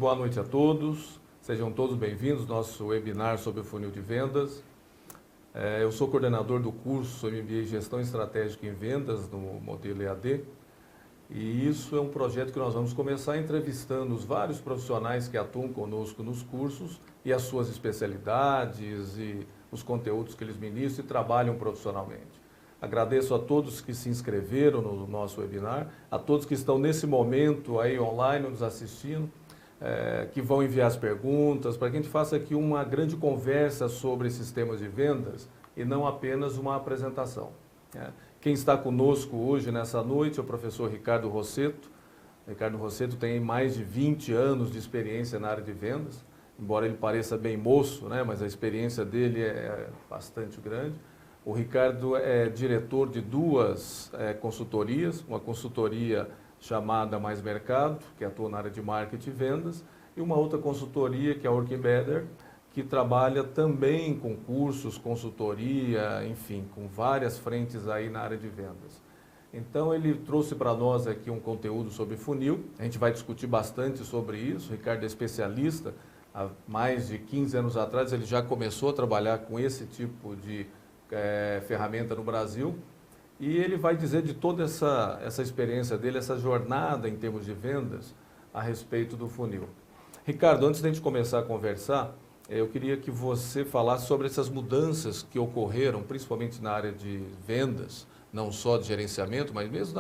boa noite a todos. Sejam todos bem-vindos ao nosso webinar sobre o funil de vendas. Eu sou coordenador do curso MBA Gestão Estratégica em Vendas, no modelo EAD. E isso é um projeto que nós vamos começar entrevistando os vários profissionais que atuam conosco nos cursos e as suas especialidades e os conteúdos que eles ministram e trabalham profissionalmente. Agradeço a todos que se inscreveram no nosso webinar, a todos que estão nesse momento aí online nos assistindo, que vão enviar as perguntas, para que a gente faça aqui uma grande conversa sobre sistemas de vendas e não apenas uma apresentação. Quem está conosco hoje, nessa noite, é o professor Ricardo Rossetto. Ricardo Rossetto tem mais de 20 anos de experiência na área de vendas, embora ele pareça bem moço, né, mas a experiência dele é bastante grande. O Ricardo é diretor de duas consultorias, uma consultoria chamada Mais Mercado, que atua na área de marketing e vendas, e uma outra consultoria, que é a Working Better, que trabalha também com cursos, consultoria, enfim, com várias frentes aí na área de vendas. Então ele trouxe para nós aqui um conteúdo sobre funil, a gente vai discutir bastante sobre isso. O Ricardo é especialista, há mais de 15 anos atrás ele já começou a trabalhar com esse tipo de ferramenta no Brasil, e ele vai dizer de toda essa experiência dele, essa jornada em termos de vendas a respeito do funil. Ricardo, antes de a gente começar a conversar, eu queria que você falasse sobre essas mudanças que ocorreram, principalmente na área de vendas, não só de gerenciamento, mas mesmo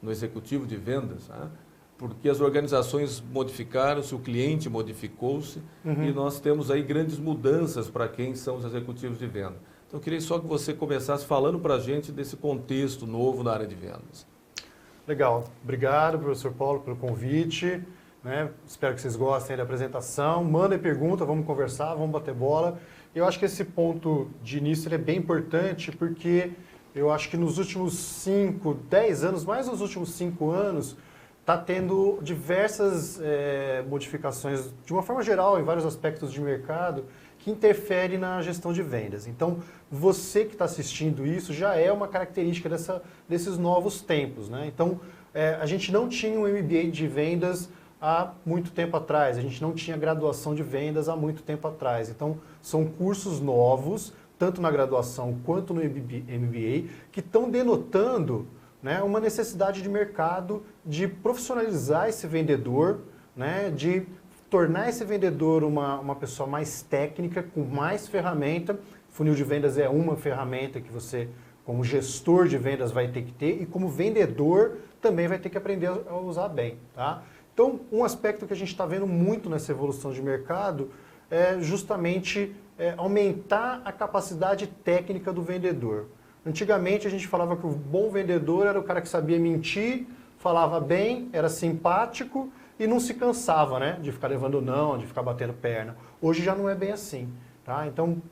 no executivo de vendas, né? Porque as organizações modificaram-se, o cliente modificou-se, e nós temos aí grandes mudanças para quem são os executivos de venda. Então, eu queria só que você começasse falando para a gente desse contexto novo na área de vendas. Legal. Obrigado, professor Paulo, pelo convite. Espero que vocês gostem da apresentação. Mandem pergunta, vamos conversar, vamos bater bola. Eu acho que esse ponto de início ele é bem importante porque eu acho que nos últimos 5, 10 anos, mais nos últimos 5 anos, está tendo diversas modificações, de uma forma geral, em vários aspectos de mercado, que interfere na gestão de vendas. Então, você que está assistindo isso já é uma característica desses novos tempos, né? Então, a gente não tinha um MBA de vendas há muito tempo atrás, a gente não tinha graduação de vendas há muito tempo atrás. Então, são cursos novos, tanto na graduação quanto no MBA, que estão denotando, né, uma necessidade de mercado de profissionalizar esse vendedor, né, de tornar esse vendedor uma pessoa mais técnica, com mais ferramenta. Funil de vendas é uma ferramenta que você, como gestor de vendas, vai ter que ter, e como vendedor também vai ter que aprender a usar bem. Tá? Então, um aspecto que a gente está vendo muito nessa evolução de mercado é justamente aumentar a capacidade técnica do vendedor. Antigamente a gente falava que o bom vendedor era o cara que sabia mentir, falava bem, era simpático e não se cansava, né, de ficar levando não, de ficar batendo perna. Hoje já não é bem assim. Tá? Então,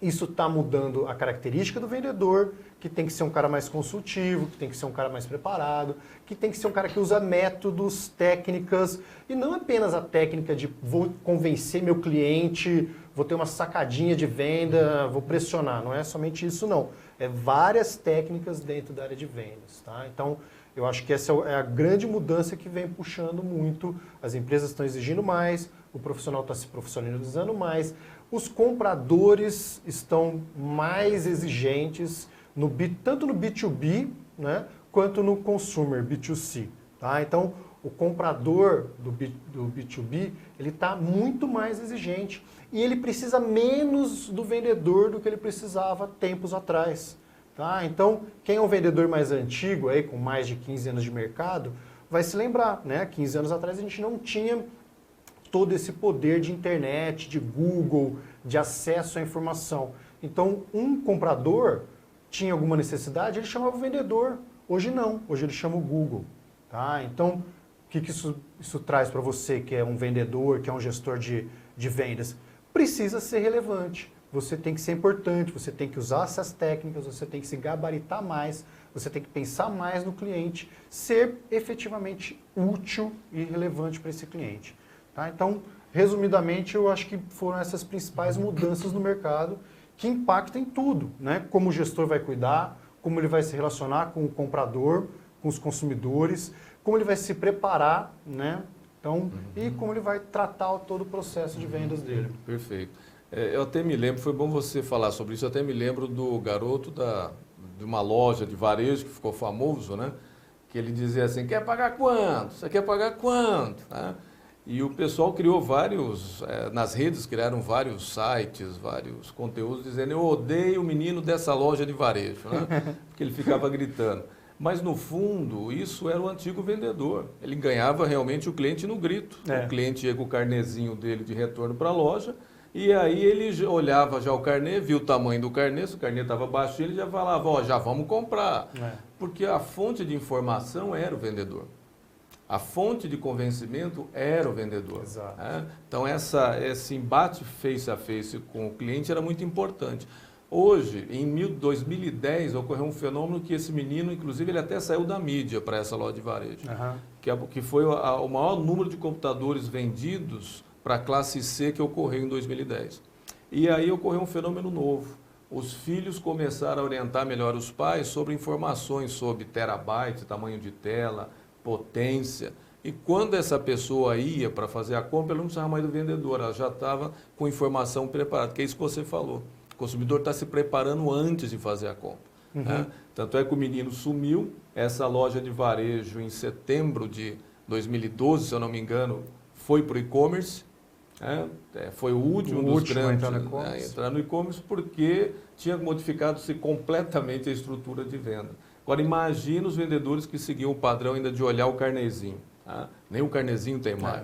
isso está mudando a característica do vendedor, que tem que ser um cara mais consultivo, que tem que ser um cara mais preparado, que tem que ser um cara que usa métodos, técnicas, e não apenas a técnica de vou convencer meu cliente, vou ter uma sacadinha de venda, vou pressionar. Não é somente isso, não. É várias técnicas dentro da área de vendas. Tá? Então, eu acho que essa é a grande mudança que vem puxando muito. As empresas estão exigindo mais, o profissional está se profissionalizando mais, os compradores estão mais exigentes, tanto no B2B, né, quanto no consumer, B2C. Tá? Então, o comprador do B2B, ele está muito mais exigente e ele precisa menos do vendedor do que ele precisava tempos atrás. Tá? Então, quem é um vendedor mais antigo, aí, com mais de 15 anos de mercado, vai se lembrar, né? 15 anos atrás a gente não tinha todo esse poder de internet, de Google, de acesso à informação. Então, um comprador tinha alguma necessidade, ele chamava o vendedor. Hoje não, hoje ele chama o Google. Tá? Então, o que isso traz para você que é um vendedor, que é um gestor de vendas? Precisa ser relevante. Você tem que ser importante, você tem que usar essas técnicas, você tem que se gabaritar mais, você tem que pensar mais no cliente, ser efetivamente útil e relevante para esse cliente. Tá? Então, resumidamente, eu acho que foram essas principais mudanças no mercado que impactam em tudo, né? Como o gestor vai cuidar, como ele vai se relacionar com o comprador, com os consumidores, como ele vai se preparar, né, Então, e como ele vai tratar todo o processo de vendas dele. Perfeito. Eu até me lembro, foi bom você falar sobre isso, eu até me lembro do garoto de uma loja de varejo que ficou famoso, né? Que ele dizia assim, quer pagar quanto? Você quer pagar quanto? E o pessoal criou vários, nas redes criaram vários sites, vários conteúdos dizendo, eu odeio o menino dessa loja de varejo, né? Porque ele ficava gritando. Mas no fundo, isso era o antigo vendedor. Ele ganhava realmente o cliente no grito. O cliente ia com o carnezinho dele de retorno para a loja, e aí ele olhava já o carnê, viu o tamanho do carnê, se o carnê estava baixo, ele já falava, ó, já vamos comprar. Porque a fonte de informação era o vendedor. A fonte de convencimento era o vendedor. Exato. Então, esse embate face a face com o cliente era muito importante. Hoje, em 2010, ocorreu um fenômeno que esse menino, inclusive, ele até saiu da mídia para essa loja de varejo, que foi o maior número de computadores vendidos para a classe C que ocorreu em 2010. E aí ocorreu um fenômeno novo. Os filhos começaram a orientar melhor os pais sobre informações sobre terabyte, tamanho de tela, potência. E quando essa pessoa ia para fazer a compra, ela não precisava mais do vendedor, ela já estava com informação preparada, que é isso que você falou. O consumidor está se preparando antes de fazer a compra. Né? Tanto é que o menino sumiu, essa loja de varejo em setembro de 2012, se eu não me engano, foi para o e-commerce. Foi o último dos grandes a entrar no e-commerce porque tinha modificado-se completamente a estrutura de venda. Agora imagina os vendedores que seguiam o padrão ainda de olhar o carnezinho. Nem o carnezinho tem mais.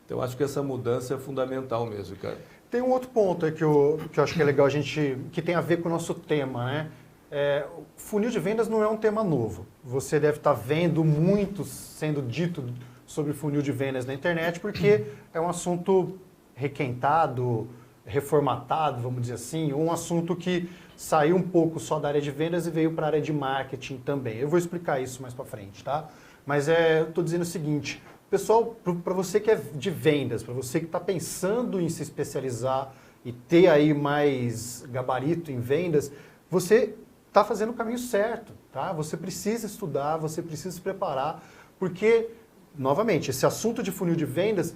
Então eu acho que essa mudança é fundamental mesmo, cara. Tem um outro ponto aí que eu acho que é legal a gente, que tem a ver com o nosso tema, né? Funil de vendas não é um tema novo. Você deve estar vendo muito sendo dito sobre funil de vendas na internet, porque é um assunto requentado, reformatado, vamos dizer assim, ou um assunto que saiu um pouco só da área de vendas e veio para a área de marketing também. Eu vou explicar isso mais para frente, tá? Mas eu estou dizendo o seguinte, pessoal, para você que é de vendas, para você que está pensando em se especializar e ter aí mais gabarito em vendas, você está fazendo o caminho certo, tá? Você precisa estudar, você precisa se preparar, porque, novamente, esse assunto de funil de vendas,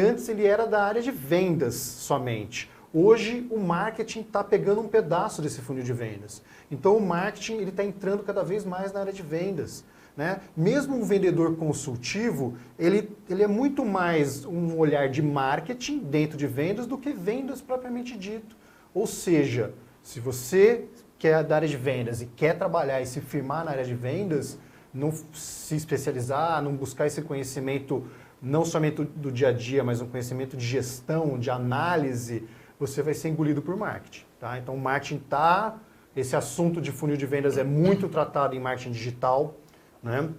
antes ele era da área de vendas somente. Hoje, o marketing está pegando um pedaço desse funil de vendas. Então, o marketing está entrando cada vez mais na área de vendas. Né? Mesmo um vendedor consultivo, ele é muito mais um olhar de marketing dentro de vendas do que vendas propriamente dito. Ou seja, se você quer da área de vendas e quer trabalhar e se firmar na área de vendas, não se especializar, não buscar esse conhecimento não somente do dia a dia, mas um conhecimento de gestão, de análise, você vai ser engolido por marketing. Tá? Então, o marketing esse assunto de funil de vendas é muito tratado em marketing digital, né?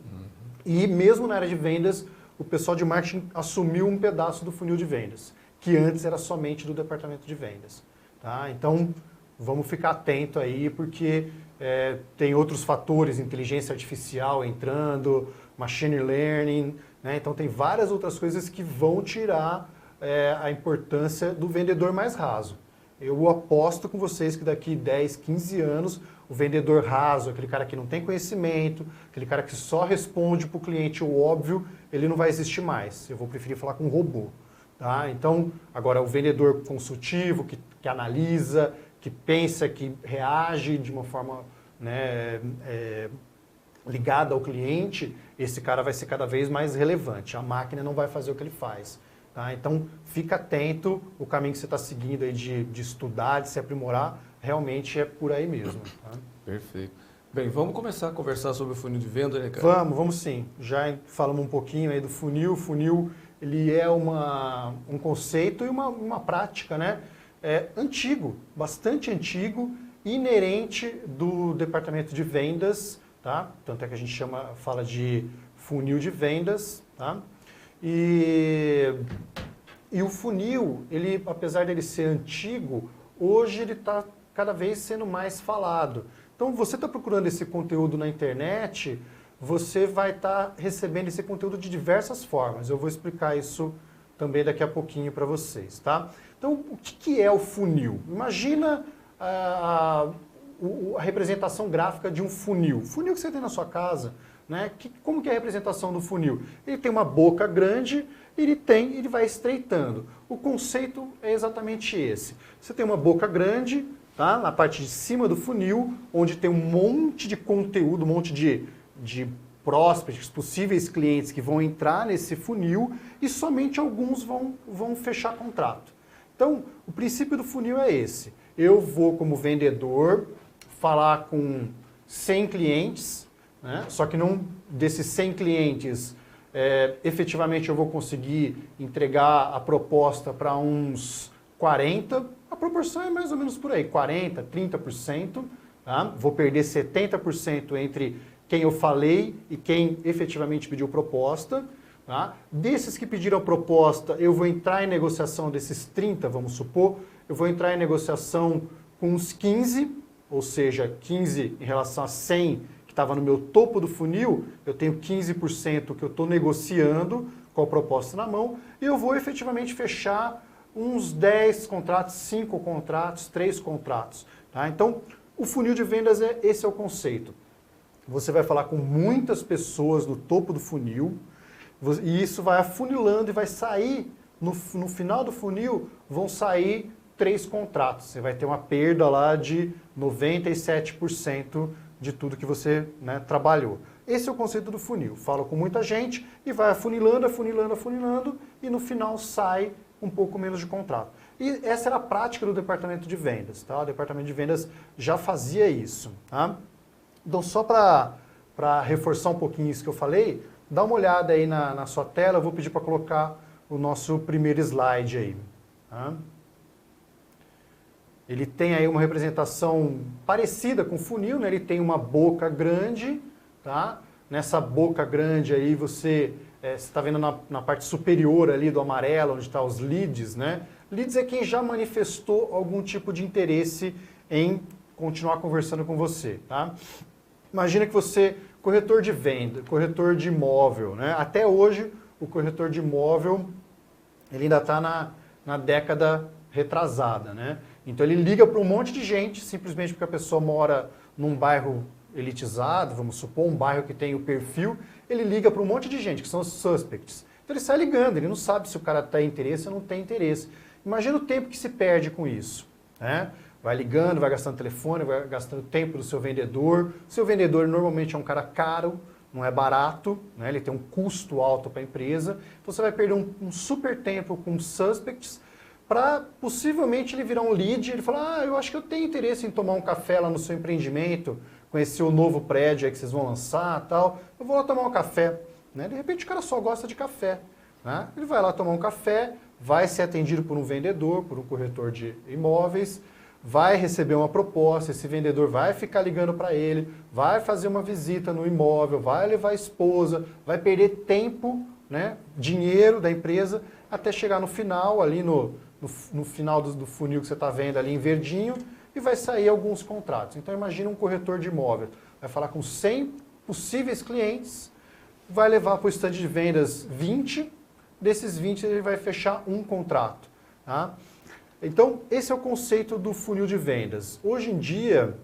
E mesmo na área de vendas, o pessoal de marketing assumiu um pedaço do funil de vendas, que antes era somente do departamento de vendas. Tá? Então, vamos ficar atento aí, porque tem outros fatores, inteligência artificial entrando, machine learning, né? Então tem várias outras coisas que vão tirar a importância do vendedor mais raso. Eu aposto com vocês que daqui 10, 15 anos, o vendedor raso, aquele cara que não tem conhecimento, aquele cara que só responde para o cliente o óbvio, ele não vai existir mais. Eu vou preferir falar com um robô. Tá? Então, agora o vendedor consultivo, que analisa, que pensa, que reage de uma forma, né, ligada ao cliente, esse cara vai ser cada vez mais relevante. A máquina não vai fazer o que ele faz. Tá? Então, fica atento, o caminho que você está seguindo aí de estudar, de se aprimorar, realmente é por aí mesmo. Tá? Perfeito. Bem, vamos começar a conversar sobre o funil de venda, né, cara? Vamos sim. Já falamos um pouquinho aí do funil. O funil, ele é um conceito e uma prática, né? Antigo, bastante antigo, inerente do departamento de vendas, tá? Tanto é que a gente fala de funil de vendas, tá? E o funil, ele, apesar dele ser antigo, hoje ele está cada vez sendo mais falado. Então, você está procurando esse conteúdo na internet, você vai estar recebendo esse conteúdo de diversas formas. Eu vou explicar isso também daqui a pouquinho para vocês, tá? Então, o que é o funil? Imagina a representação gráfica de um funil. Funil que você tem na sua casa, né? Como que é a representação do funil? Ele tem uma boca grande, ele vai estreitando. O conceito é exatamente esse. Você tem uma boca grande, tá? Na parte de cima do funil, onde tem um monte de conteúdo, um monte de prospects, possíveis clientes que vão entrar nesse funil e somente alguns vão fechar contrato. Então, o princípio do funil é esse. Eu vou, como vendedor, falar com 100 clientes, né? Só que não desses 100 clientes, efetivamente eu vou conseguir entregar a proposta para uns 40. A proporção é mais ou menos por aí, 40%, 30%. Tá? Vou perder 70% entre quem eu falei e quem efetivamente pediu proposta. Tá? Desses que pediram proposta, eu vou entrar em negociação desses 30, vamos supor, eu vou entrar em negociação com uns 15, ou seja, 15 em relação a 100 que estava no meu topo do funil, eu tenho 15% que eu estou negociando com a proposta na mão e eu vou efetivamente fechar uns 10 contratos, 5 contratos, 3 contratos. Tá? Então, o funil de vendas, esse é o conceito. Você vai falar com muitas pessoas no topo do funil, e isso vai afunilando e vai sair, no final do funil, vão sair 3 contratos. Você vai ter uma perda lá de 97% de tudo que você, né, trabalhou. Esse é o conceito do funil. Fala com muita gente e vai afunilando, afunilando, afunilando, e no final sai um pouco menos de contrato. E essa era a prática do departamento de vendas. Tá? O departamento de vendas já fazia isso. Tá? Então, só para reforçar um pouquinho isso que eu falei, dá uma olhada aí na sua tela, eu vou pedir para colocar o nosso primeiro slide aí. Tá? Ele tem aí uma representação parecida com funil, né? Ele tem uma boca grande, tá? Nessa boca grande aí você está vendo na parte superior ali do amarelo, onde estão os leads, né? Leads é quem já manifestou algum tipo de interesse em continuar conversando com você, tá? Imagina que você, corretor de venda, corretor de imóvel, né? Até hoje, o corretor de imóvel, ele ainda está na década retrasada, né? Então ele liga para um monte de gente, simplesmente porque a pessoa mora num bairro elitizado, vamos supor, um bairro que tem o perfil, ele liga para um monte de gente, que são os suspects. Então ele sai ligando, ele não sabe se o cara tem interesse ou não tem interesse. Imagina o tempo que se perde com isso, né? Vai ligando, vai gastando telefone, vai gastando tempo do seu vendedor. O seu vendedor normalmente é um cara caro, não é barato, né? Ele tem um custo alto para a empresa. Então você vai perder um super tempo com suspects para possivelmente ele virar um lead, ele falar, eu acho que eu tenho interesse em tomar um café lá no seu empreendimento, conhecer o novo prédio aí que vocês vão lançar e tal, eu vou lá tomar um café. Né? De repente o cara só gosta de café. Né? Ele vai lá tomar um café, vai ser atendido por um vendedor, por um corretor de imóveis, vai receber uma proposta, esse vendedor vai ficar ligando para ele, vai fazer uma visita no imóvel, vai levar a esposa, vai perder tempo, né, dinheiro da empresa, até chegar no final, ali no final do funil que você está vendo ali em verdinho, e vai sair alguns contratos. Então imagina um corretor de imóvel, vai falar com 100 possíveis clientes, vai levar para o stand de vendas 20, desses 20 ele vai fechar um contrato. Tá? Então esse é o conceito do funil de vendas. Hoje em dia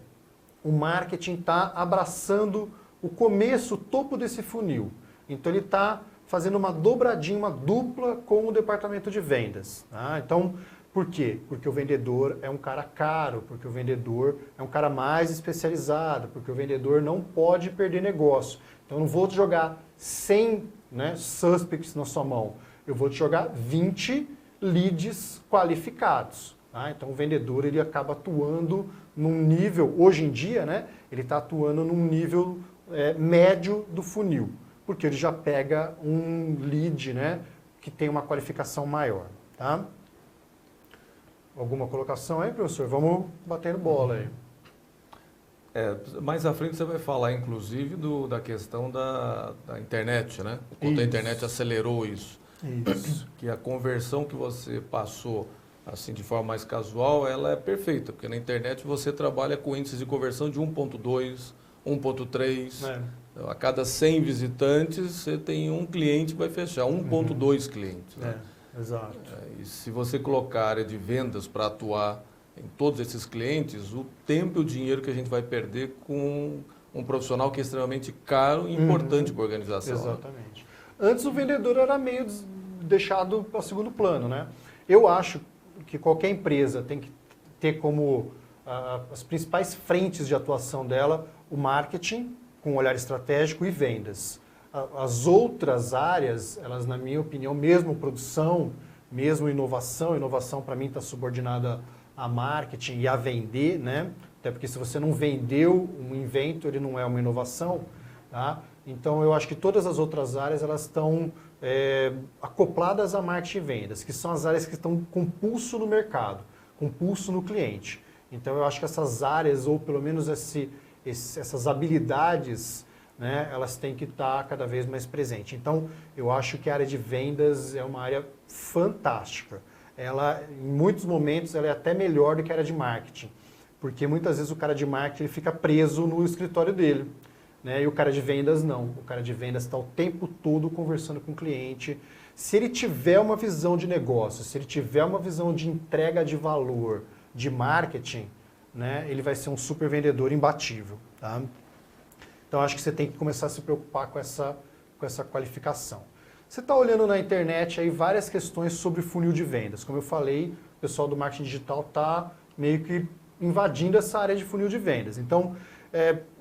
o marketing está abraçando o começo, o topo desse funil. Então ele está fazendo uma dobradinha, uma dupla com o departamento de vendas. Tá? Então, por quê? Porque o vendedor é um cara caro, porque o vendedor é um cara mais especializado, porque o vendedor não pode perder negócio. Então, eu não vou te jogar 100 suspects na sua mão, eu vou te jogar 20 leads qualificados. Tá? Então, o vendedor ele acaba atuando num nível, hoje em dia, né, ele está atuando num nível médio do funil, porque ele já pega um lead, né, que tem uma qualificação maior. Tá? Alguma colocação aí, professor? Vamos batendo bola aí. Mais à frente você vai falar, inclusive, da questão da internet, né? Quando a internet acelerou isso. Que a conversão que você passou assim de forma mais casual, ela é perfeita, porque na internet você trabalha com índices de conversão de 1.2, 1.3. A cada 100 visitantes, você tem um cliente que vai fechar, 1.2 clientes. Né? Exato. E se você colocar área de vendas para atuar em todos esses clientes o tempo e o dinheiro que a gente vai perder com um profissional que é extremamente caro e importante para a organização. Exatamente. Antes o vendedor era meio deixado para segundo plano, né? Eu acho que qualquer empresa tem que ter como as principais frentes de atuação dela o marketing, com um olhar estratégico, e vendas. As outras áreas, elas, na minha opinião, mesmo produção, mesmo inovação para mim está subordinada a marketing e a vender, né? Até porque se você não vendeu um invento, ele não é uma inovação, tá? Então eu acho que todas as outras áreas elas estão acopladas a marketing e vendas, que são as áreas que estão com pulso no mercado, com pulso no cliente. Então eu acho que essas áreas, ou pelo menos essas habilidades, né, elas têm que estar cada vez mais presentes. Então eu acho que a área de vendas é uma área fantástica. Ela, em muitos momentos, ela é até melhor do que a área de marketing, porque muitas vezes o cara de marketing ele fica preso no escritório dele, né, e o cara de vendas não. O cara de vendas está o tempo todo conversando com o cliente. Se ele tiver uma visão de negócio, se ele tiver uma visão de entrega de valor, de marketing, né, ele vai ser um super vendedor imbatível. Tá? Então acho que você tem que começar a se preocupar com essa qualificação. Você está olhando na internet aí várias questões sobre funil de vendas. Como eu falei, o pessoal do marketing digital está meio que invadindo essa área de funil de vendas. Então,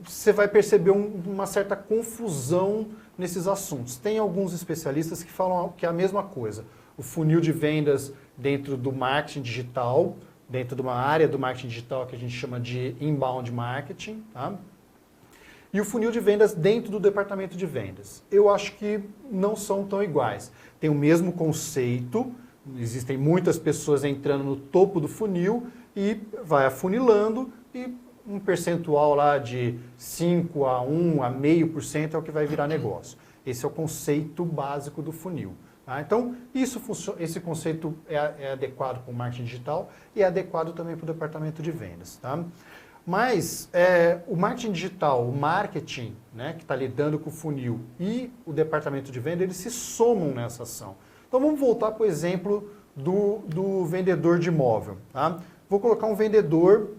você vai perceber uma certa confusão nesses assuntos. Tem alguns especialistas que falam que é a mesma coisa. O funil de vendas dentro do marketing digital, dentro de uma área do marketing digital que a gente chama de inbound marketing, tá? E o funil de vendas dentro do departamento de vendas. Eu acho que não são tão iguais. Tem o mesmo conceito, existem muitas pessoas entrando no topo do funil e vai afunilando e um percentual lá de 5 a 1 a 0,5% é o que vai virar negócio. Esse é o conceito básico do funil. Tá? Então, esse conceito é adequado para o marketing digital e é adequado também para o departamento de vendas. Tá? Mas o marketing digital, o marketing, né, que está lidando com o funil, e o departamento de venda, eles se somam nessa ação. Então vamos voltar para o exemplo do vendedor de imóvel. Tá? Vou colocar um vendedor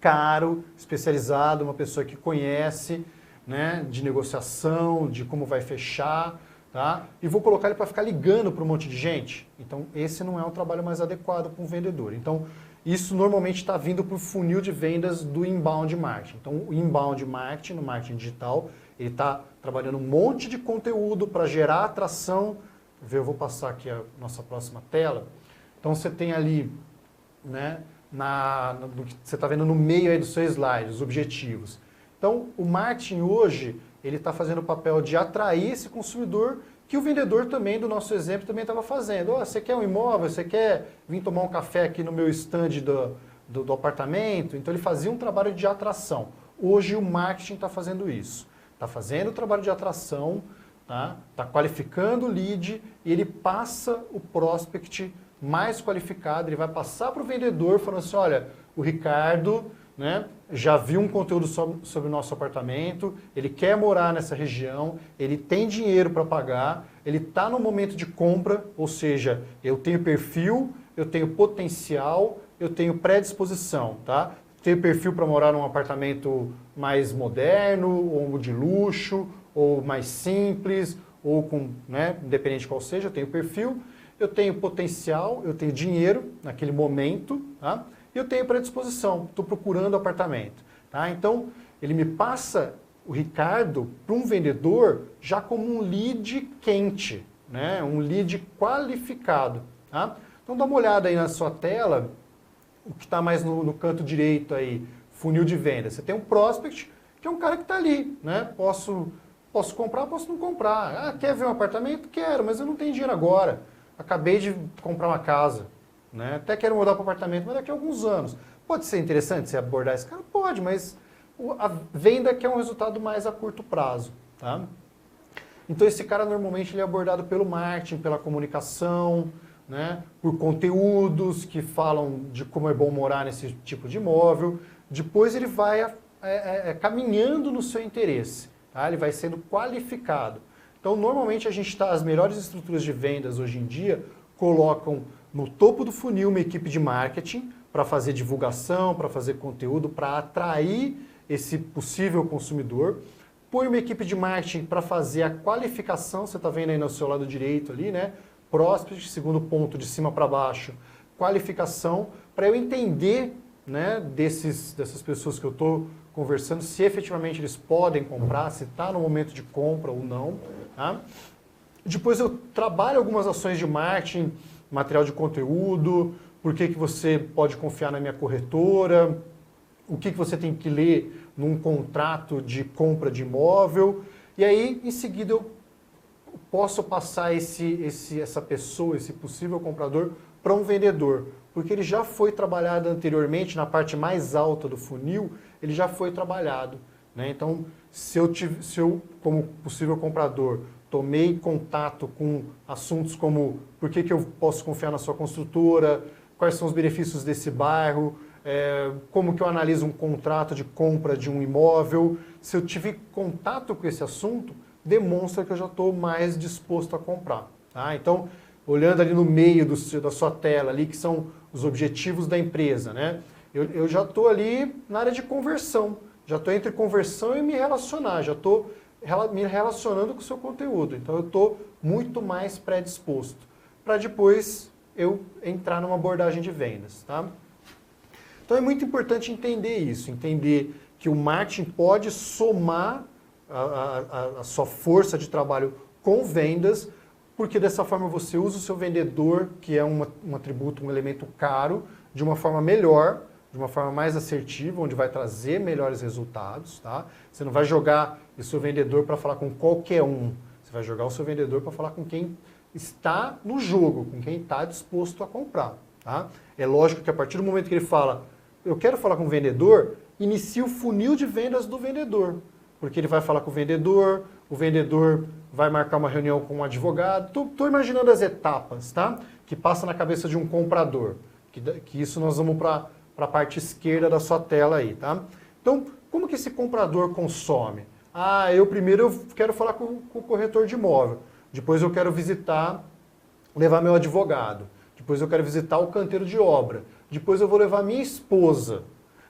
caro, especializado, uma pessoa que conhece, né, de negociação, de como vai fechar, tá? E vou colocar ele para ficar ligando para um monte de gente. Então esse não é um trabalho mais adequado para um vendedor. Então isso normalmente está vindo para o funil de vendas do inbound marketing. Então, o inbound marketing, no marketing digital, ele está trabalhando um monte de conteúdo para gerar atração. Eu vou passar aqui a nossa próxima tela. Então, você tem ali, né, você está vendo no meio aí do seu slide, os objetivos. Então, o marketing hoje, ele está fazendo o papel de atrair esse consumidor, que o vendedor também, do nosso exemplo, também estava fazendo. Você quer um imóvel, você quer vir tomar um café aqui no meu stand do apartamento? Então ele fazia um trabalho de atração. Hoje o marketing está fazendo isso. Está fazendo o trabalho de atração, tá? Está qualificando o lead e ele passa o prospect mais qualificado, ele vai passar para o vendedor falando assim, olha, o Ricardo, né, já viu um conteúdo sobre o nosso apartamento, ele quer morar nessa região, ele tem dinheiro para pagar, ele está no momento de compra, ou seja, eu tenho perfil, eu tenho potencial, eu tenho predisposição, tá? Tenho perfil para morar num apartamento mais moderno, ou de luxo, ou mais simples, ou com, né, independente de qual seja, eu tenho perfil, eu tenho potencial, eu tenho dinheiro naquele momento, tá? E eu tenho predisposição, estou procurando apartamento. Tá? Então, ele me passa o Ricardo para um vendedor já como um lead quente, né? Um lead qualificado. Tá? Então, dá uma olhada aí na sua tela, o que está mais no canto direito aí, funil de venda. Você tem um prospect, que é um cara que está ali. Né? Posso comprar, posso não comprar. Ah, quer ver um apartamento? Quero, mas eu não tenho dinheiro agora. Acabei de comprar uma casa. Né? Até quero mudar para o apartamento, mas daqui a alguns anos. Pode ser interessante você abordar esse cara? Pode, mas a venda que é um resultado mais a curto prazo. Tá? Então esse cara normalmente ele é abordado pelo marketing, pela comunicação, né? Por conteúdos que falam de como é bom morar nesse tipo de imóvel. Depois ele vai caminhando no seu interesse. Tá? Ele vai sendo qualificado. Então normalmente as melhores estruturas de vendas hoje em dia colocam no topo do funil uma equipe de marketing para fazer divulgação, para fazer conteúdo, para atrair esse possível consumidor. Põe uma equipe de marketing para fazer a qualificação, você está vendo aí no seu lado direito ali, né? Prospect, segundo ponto, de cima para baixo, qualificação, para eu entender, né, dessas pessoas que eu estou conversando, se efetivamente eles podem comprar, se está no momento de compra ou não. Tá? Depois eu trabalho algumas ações de marketing, material de conteúdo, por que você pode confiar na minha corretora, o que você tem que ler num contrato de compra de imóvel, e aí em seguida eu posso passar essa pessoa, esse possível comprador, para um vendedor, porque ele já foi trabalhado anteriormente, na parte mais alta do funil, ele já foi trabalhado. Né? Então, se eu, como possível comprador, tomei contato com assuntos como por que eu posso confiar na sua construtora, quais são os benefícios desse bairro, como que eu analiso um contrato de compra de um imóvel, se eu tive contato com esse assunto, demonstra que eu já estou mais disposto a comprar. Tá? Então, olhando ali no meio da sua tela, ali, que são os objetivos da empresa, né? Eu já estou ali na área de conversão, já estou entre conversão e me relacionar, já estou me relacionando com o seu conteúdo. Então, eu estou muito mais predisposto para depois eu entrar numa abordagem de vendas. Tá? Então, é muito importante entender isso, entender que o marketing pode somar a sua força de trabalho com vendas, porque dessa forma você usa o seu vendedor, que é um atributo, um elemento caro, de uma forma melhor, de uma forma mais assertiva, onde vai trazer melhores resultados. Tá? Você não vai jogar o seu vendedor para falar com qualquer um, você vai jogar o seu vendedor para falar com quem está no jogo, com quem está disposto a comprar. Tá? É lógico que a partir do momento que ele fala, eu quero falar com o vendedor, inicia o funil de vendas do vendedor. Porque ele vai falar com o vendedor vai marcar uma reunião com um advogado. Estou imaginando as etapas, tá? Que passa na cabeça de um comprador. Que isso nós vamos para a parte esquerda da sua tela aí, tá? Então, como que esse comprador consome? Primeiro eu quero falar com o corretor de imóvel. Depois eu quero levar meu advogado. Depois eu quero visitar o canteiro de obra. Depois eu vou levar minha esposa.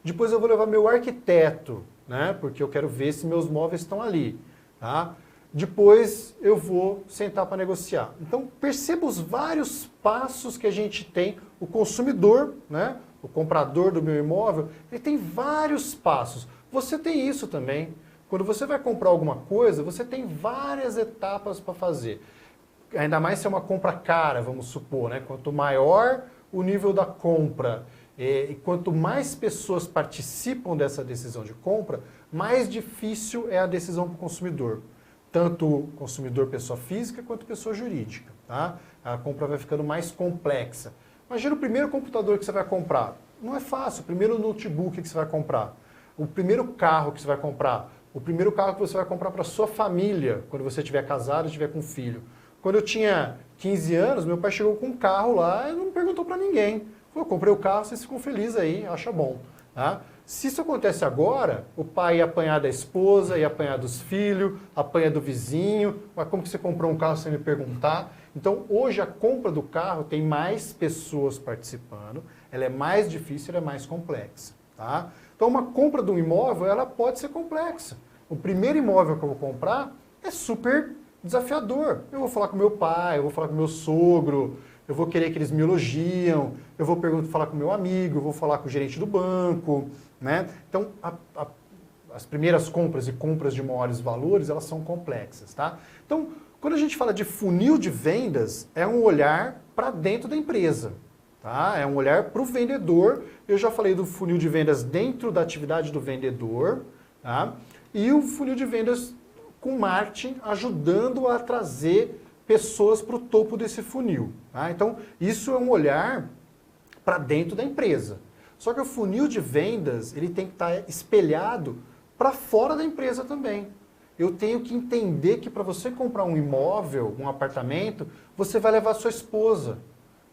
Depois eu vou levar meu arquiteto, né? Porque eu quero ver se meus móveis estão ali. Tá? Depois eu vou sentar para negociar. Então perceba os vários passos que a gente tem. O consumidor, né? O comprador do meu imóvel, ele tem vários passos. Você tem isso também. Quando você vai comprar alguma coisa, você tem várias etapas para fazer. Ainda mais se é uma compra cara, vamos supor, né? Quanto maior o nível da compra e quanto mais pessoas participam dessa decisão de compra, mais difícil é a decisão para o consumidor. Tanto o consumidor pessoa física quanto pessoa jurídica. Tá? A compra vai ficando mais complexa. Imagina o primeiro computador que você vai comprar. Não é fácil. O primeiro notebook que você vai comprar. O primeiro carro que você vai comprar. O primeiro carro que você vai comprar para sua família, quando você estiver casado e estiver com filho. Quando eu tinha 15 anos, meu pai chegou com um carro lá e não perguntou para ninguém. Falou, eu comprei o carro, vocês ficam felizes aí, acha bom. Tá? Se isso acontece agora, o pai ia apanhar da esposa, ia apanhar dos filhos, apanha do vizinho. Mas como que você comprou um carro sem me perguntar? Então, hoje a compra do carro tem mais pessoas participando, ela é mais difícil, ela é mais complexa. Tá? Então, uma compra de um imóvel, ela pode ser complexa. O primeiro imóvel que eu vou comprar é super desafiador. Eu vou falar com meu pai, eu vou falar com meu sogro, eu vou querer que eles me elogiam, eu vou falar com meu amigo, eu vou falar com o gerente do banco. Né? Então, as primeiras compras e compras de maiores valores, elas são complexas. Tá? Então, quando a gente fala de funil de vendas, é um olhar para dentro da empresa. Tá? É um olhar para o vendedor. Eu já falei do funil de vendas dentro da atividade do vendedor. Tá? E o funil de vendas com marketing ajudando a trazer pessoas para o topo desse funil. Tá? Então, isso é um olhar para dentro da empresa. Só que o funil de vendas, ele tem que estar espelhado para fora da empresa também. Eu tenho que entender que para você comprar um imóvel, um apartamento, você vai levar a sua esposa.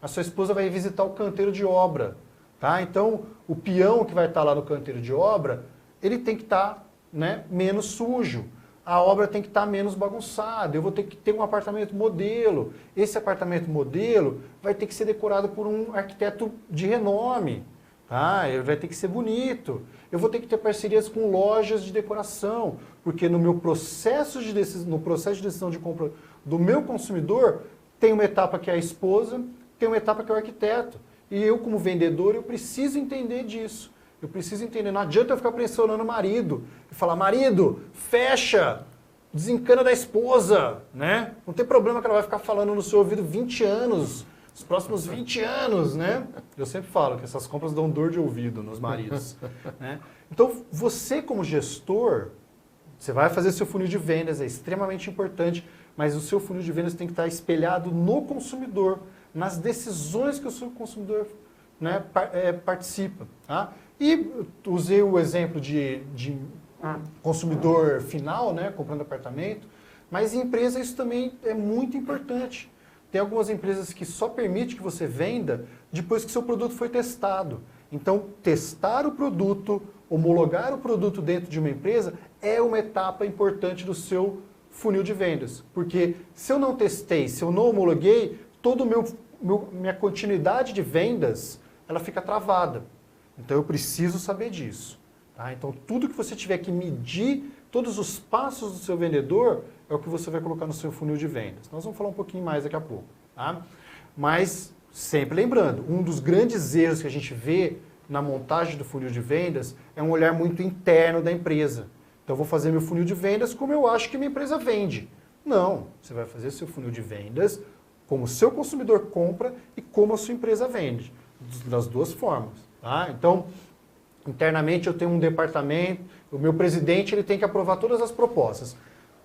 A sua esposa vai visitar o canteiro de obra. Tá? Então, o peão que vai estar lá no canteiro de obra, ele tem que estar, né, menos sujo. A obra tem que estar menos bagunçada. Eu vou ter que ter um apartamento modelo. Esse apartamento modelo vai ter que ser decorado por um arquiteto de renome. tá? Ele vai ter que ser bonito. Eu vou ter que ter parcerias com lojas de decoração, porque no meu processo de decisão de compra do meu consumidor, tem uma etapa que é a esposa, tem uma etapa que é o arquiteto. E eu, como vendedor, eu preciso entender disso. Eu preciso entender. Não adianta eu ficar pressionando o marido e falar, marido, fecha, desencana da esposa, né? Não tem problema que ela vai ficar falando no seu ouvido 20 anos, os próximos 20 anos, né? Eu sempre falo que essas compras dão dor de ouvido nos maridos, né? Então, você como gestor, você vai fazer seu funil de vendas, é extremamente importante, mas o seu funil de vendas tem que estar espelhado no consumidor, nas decisões que o seu consumidor, né, participa. Tá? E usei o exemplo de consumidor final, né, comprando apartamento, mas em empresa isso também é muito importante. Tem algumas empresas que só permitem que você venda depois que seu produto foi testado. Então, testar o produto, homologar o produto dentro de uma empresa é uma etapa importante do seu funil de vendas. Porque se eu não testei, se eu não homologuei, toda minha continuidade de vendas, ela fica travada. Então eu preciso saber disso. Tá? Então tudo que você tiver que medir, todos os passos do seu vendedor, é o que você vai colocar no seu funil de vendas. Nós vamos falar um pouquinho mais daqui a pouco. Tá? Mas sempre lembrando, um dos grandes erros que a gente vê na montagem do funil de vendas é um olhar muito interno da empresa. Então eu vou fazer meu funil de vendas como eu acho que minha empresa vende. Não, você vai fazer seu funil de vendas como o seu consumidor compra e como a sua empresa vende. Das duas formas. Tá? Então, internamente eu tenho um departamento, o meu presidente ele tem que aprovar todas as propostas.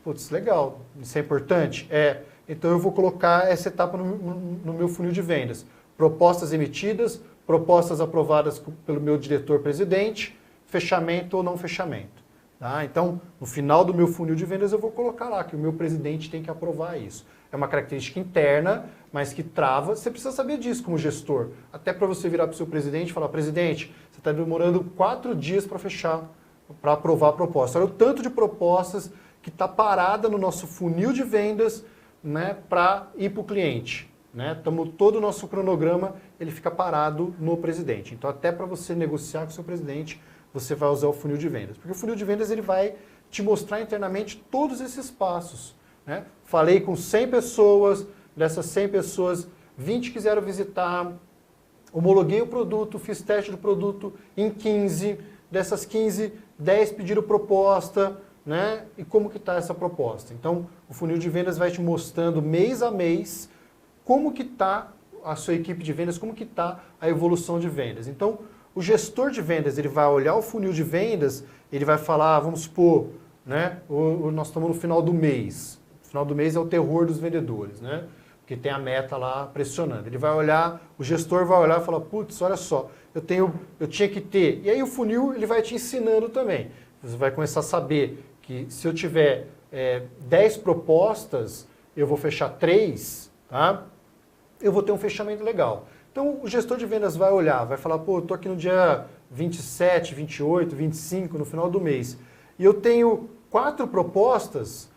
Putz, legal, isso é importante? É. Então eu vou colocar essa etapa no meu funil de vendas. Propostas emitidas, propostas aprovadas pelo meu diretor-presidente, fechamento ou não fechamento. Tá? Então, no final do meu funil de vendas eu vou colocar lá que o meu presidente tem que aprovar isso. É uma característica interna, mas que trava. Você precisa saber disso como gestor. Até para você virar para o seu presidente e falar, presidente, você está demorando 4 dias para fechar, para aprovar a proposta. Olha o tanto de propostas que está parada no nosso funil de vendas, né, para ir para o cliente. Né? Todo o nosso cronograma ele fica parado no presidente. Então, até para você negociar com o seu presidente, você vai usar o funil de vendas. Porque o funil de vendas ele vai te mostrar internamente todos esses passos. Né? Falei com 100 pessoas, dessas 100 pessoas, 20 quiseram visitar, homologuei o produto, fiz teste do produto em 15, dessas 15, 10 pediram proposta, né? E como que está essa proposta? Então, o funil de vendas vai te mostrando mês a mês como que está a sua equipe de vendas, como que está a evolução de vendas. Então, o gestor de vendas, ele vai olhar o funil de vendas, ele vai falar, vamos supor, né? Nós estamos no final do mês. O final do mês é o terror dos vendedores, né? Porque tem a meta lá pressionando. Ele vai olhar, o gestor vai olhar e falar, putz, olha só, eu tinha que ter. E aí o funil ele vai te ensinando também. Você vai começar a saber que se eu tiver 10 propostas, eu vou fechar 3, tá? Eu vou ter um fechamento legal. Então o gestor de vendas vai olhar, vai falar, pô, eu estou aqui no dia 27, 28, 25, no final do mês, e eu tenho 4 propostas,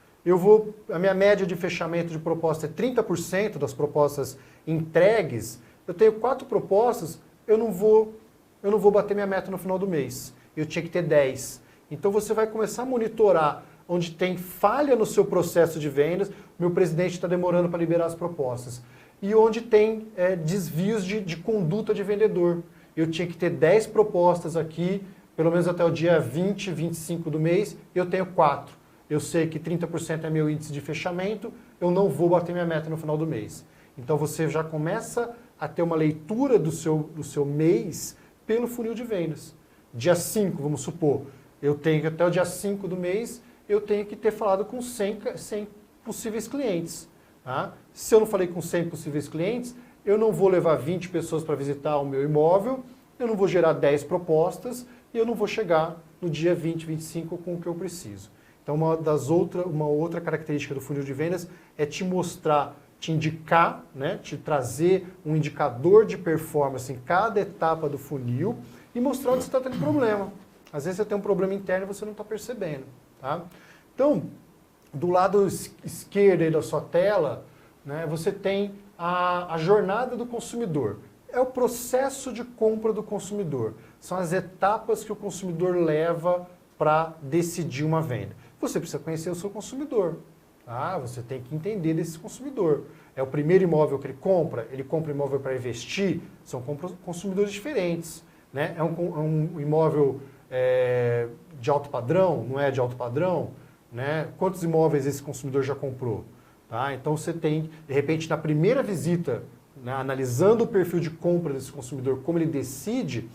a minha média de fechamento de proposta é 30% das propostas entregues, eu tenho 4 propostas, eu não vou bater minha meta no final do mês. Eu tinha que ter 10. Então você vai começar a monitorar onde tem falha no seu processo de vendas, meu presidente está demorando para liberar as propostas, e onde tem desvios de conduta de vendedor. Eu tinha que ter 10 propostas aqui, pelo menos até o dia 20, 25 do mês, e eu tenho 4. Eu sei que 30% é meu índice de fechamento, eu não vou bater minha meta no final do mês. Então você já começa a ter uma leitura do seu mês pelo funil de vendas. Dia 5, vamos supor, eu tenho que até o dia 5 do mês, eu tenho que ter falado com 100 possíveis clientes. Tá? Se eu não falei com 100 possíveis clientes, eu não vou levar 20 pessoas para visitar o meu imóvel, eu não vou gerar 10 propostas e eu não vou chegar no dia 20, 25 com o que eu preciso. Então, uma outra característica do funil de vendas é te mostrar, te indicar, né, te trazer um indicador de performance em cada etapa do funil e mostrar onde você está tendo problema. Às vezes você tem um problema interno e você não está percebendo. Tá? Então, do lado esquerdo aí da sua tela, né, você tem a jornada do consumidor. é o processo de compra do consumidor. São as etapas que o consumidor leva para decidir uma venda. Você precisa conhecer o seu consumidor. Tá? Você tem que entender desse consumidor. É o primeiro imóvel que ele compra imóvel para investir, são consumidores diferentes. Né? É um imóvel de alto padrão, não é de alto padrão? Né? Quantos imóveis esse consumidor já comprou? Tá? Então você tem, de repente, na primeira visita, né, analisando o perfil de compra desse consumidor, como ele decide,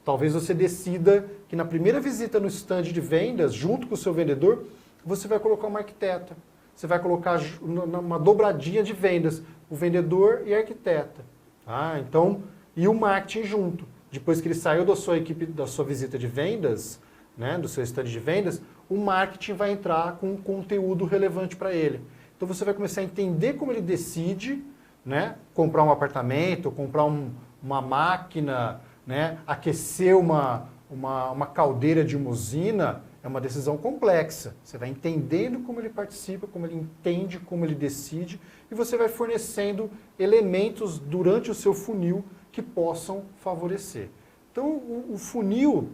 talvez você decida que na primeira visita no stand de vendas, junto com o seu vendedor, você vai colocar uma arquiteta. Você vai colocar uma dobradinha de vendas, o vendedor e a arquiteta. Tá? Então, e o marketing junto. Depois que ele saiu da sua equipe, da sua visita de vendas, né, do seu stand de vendas, o marketing vai entrar com um conteúdo relevante para ele. Então você vai começar a entender como ele decide, né, comprar um apartamento, comprar uma máquina, né, aquecer uma caldeira de uma usina. É uma decisão complexa. Você vai entendendo como ele participa, como ele entende, como ele decide, e você vai fornecendo elementos durante o seu funil que possam favorecer. Então, o funil,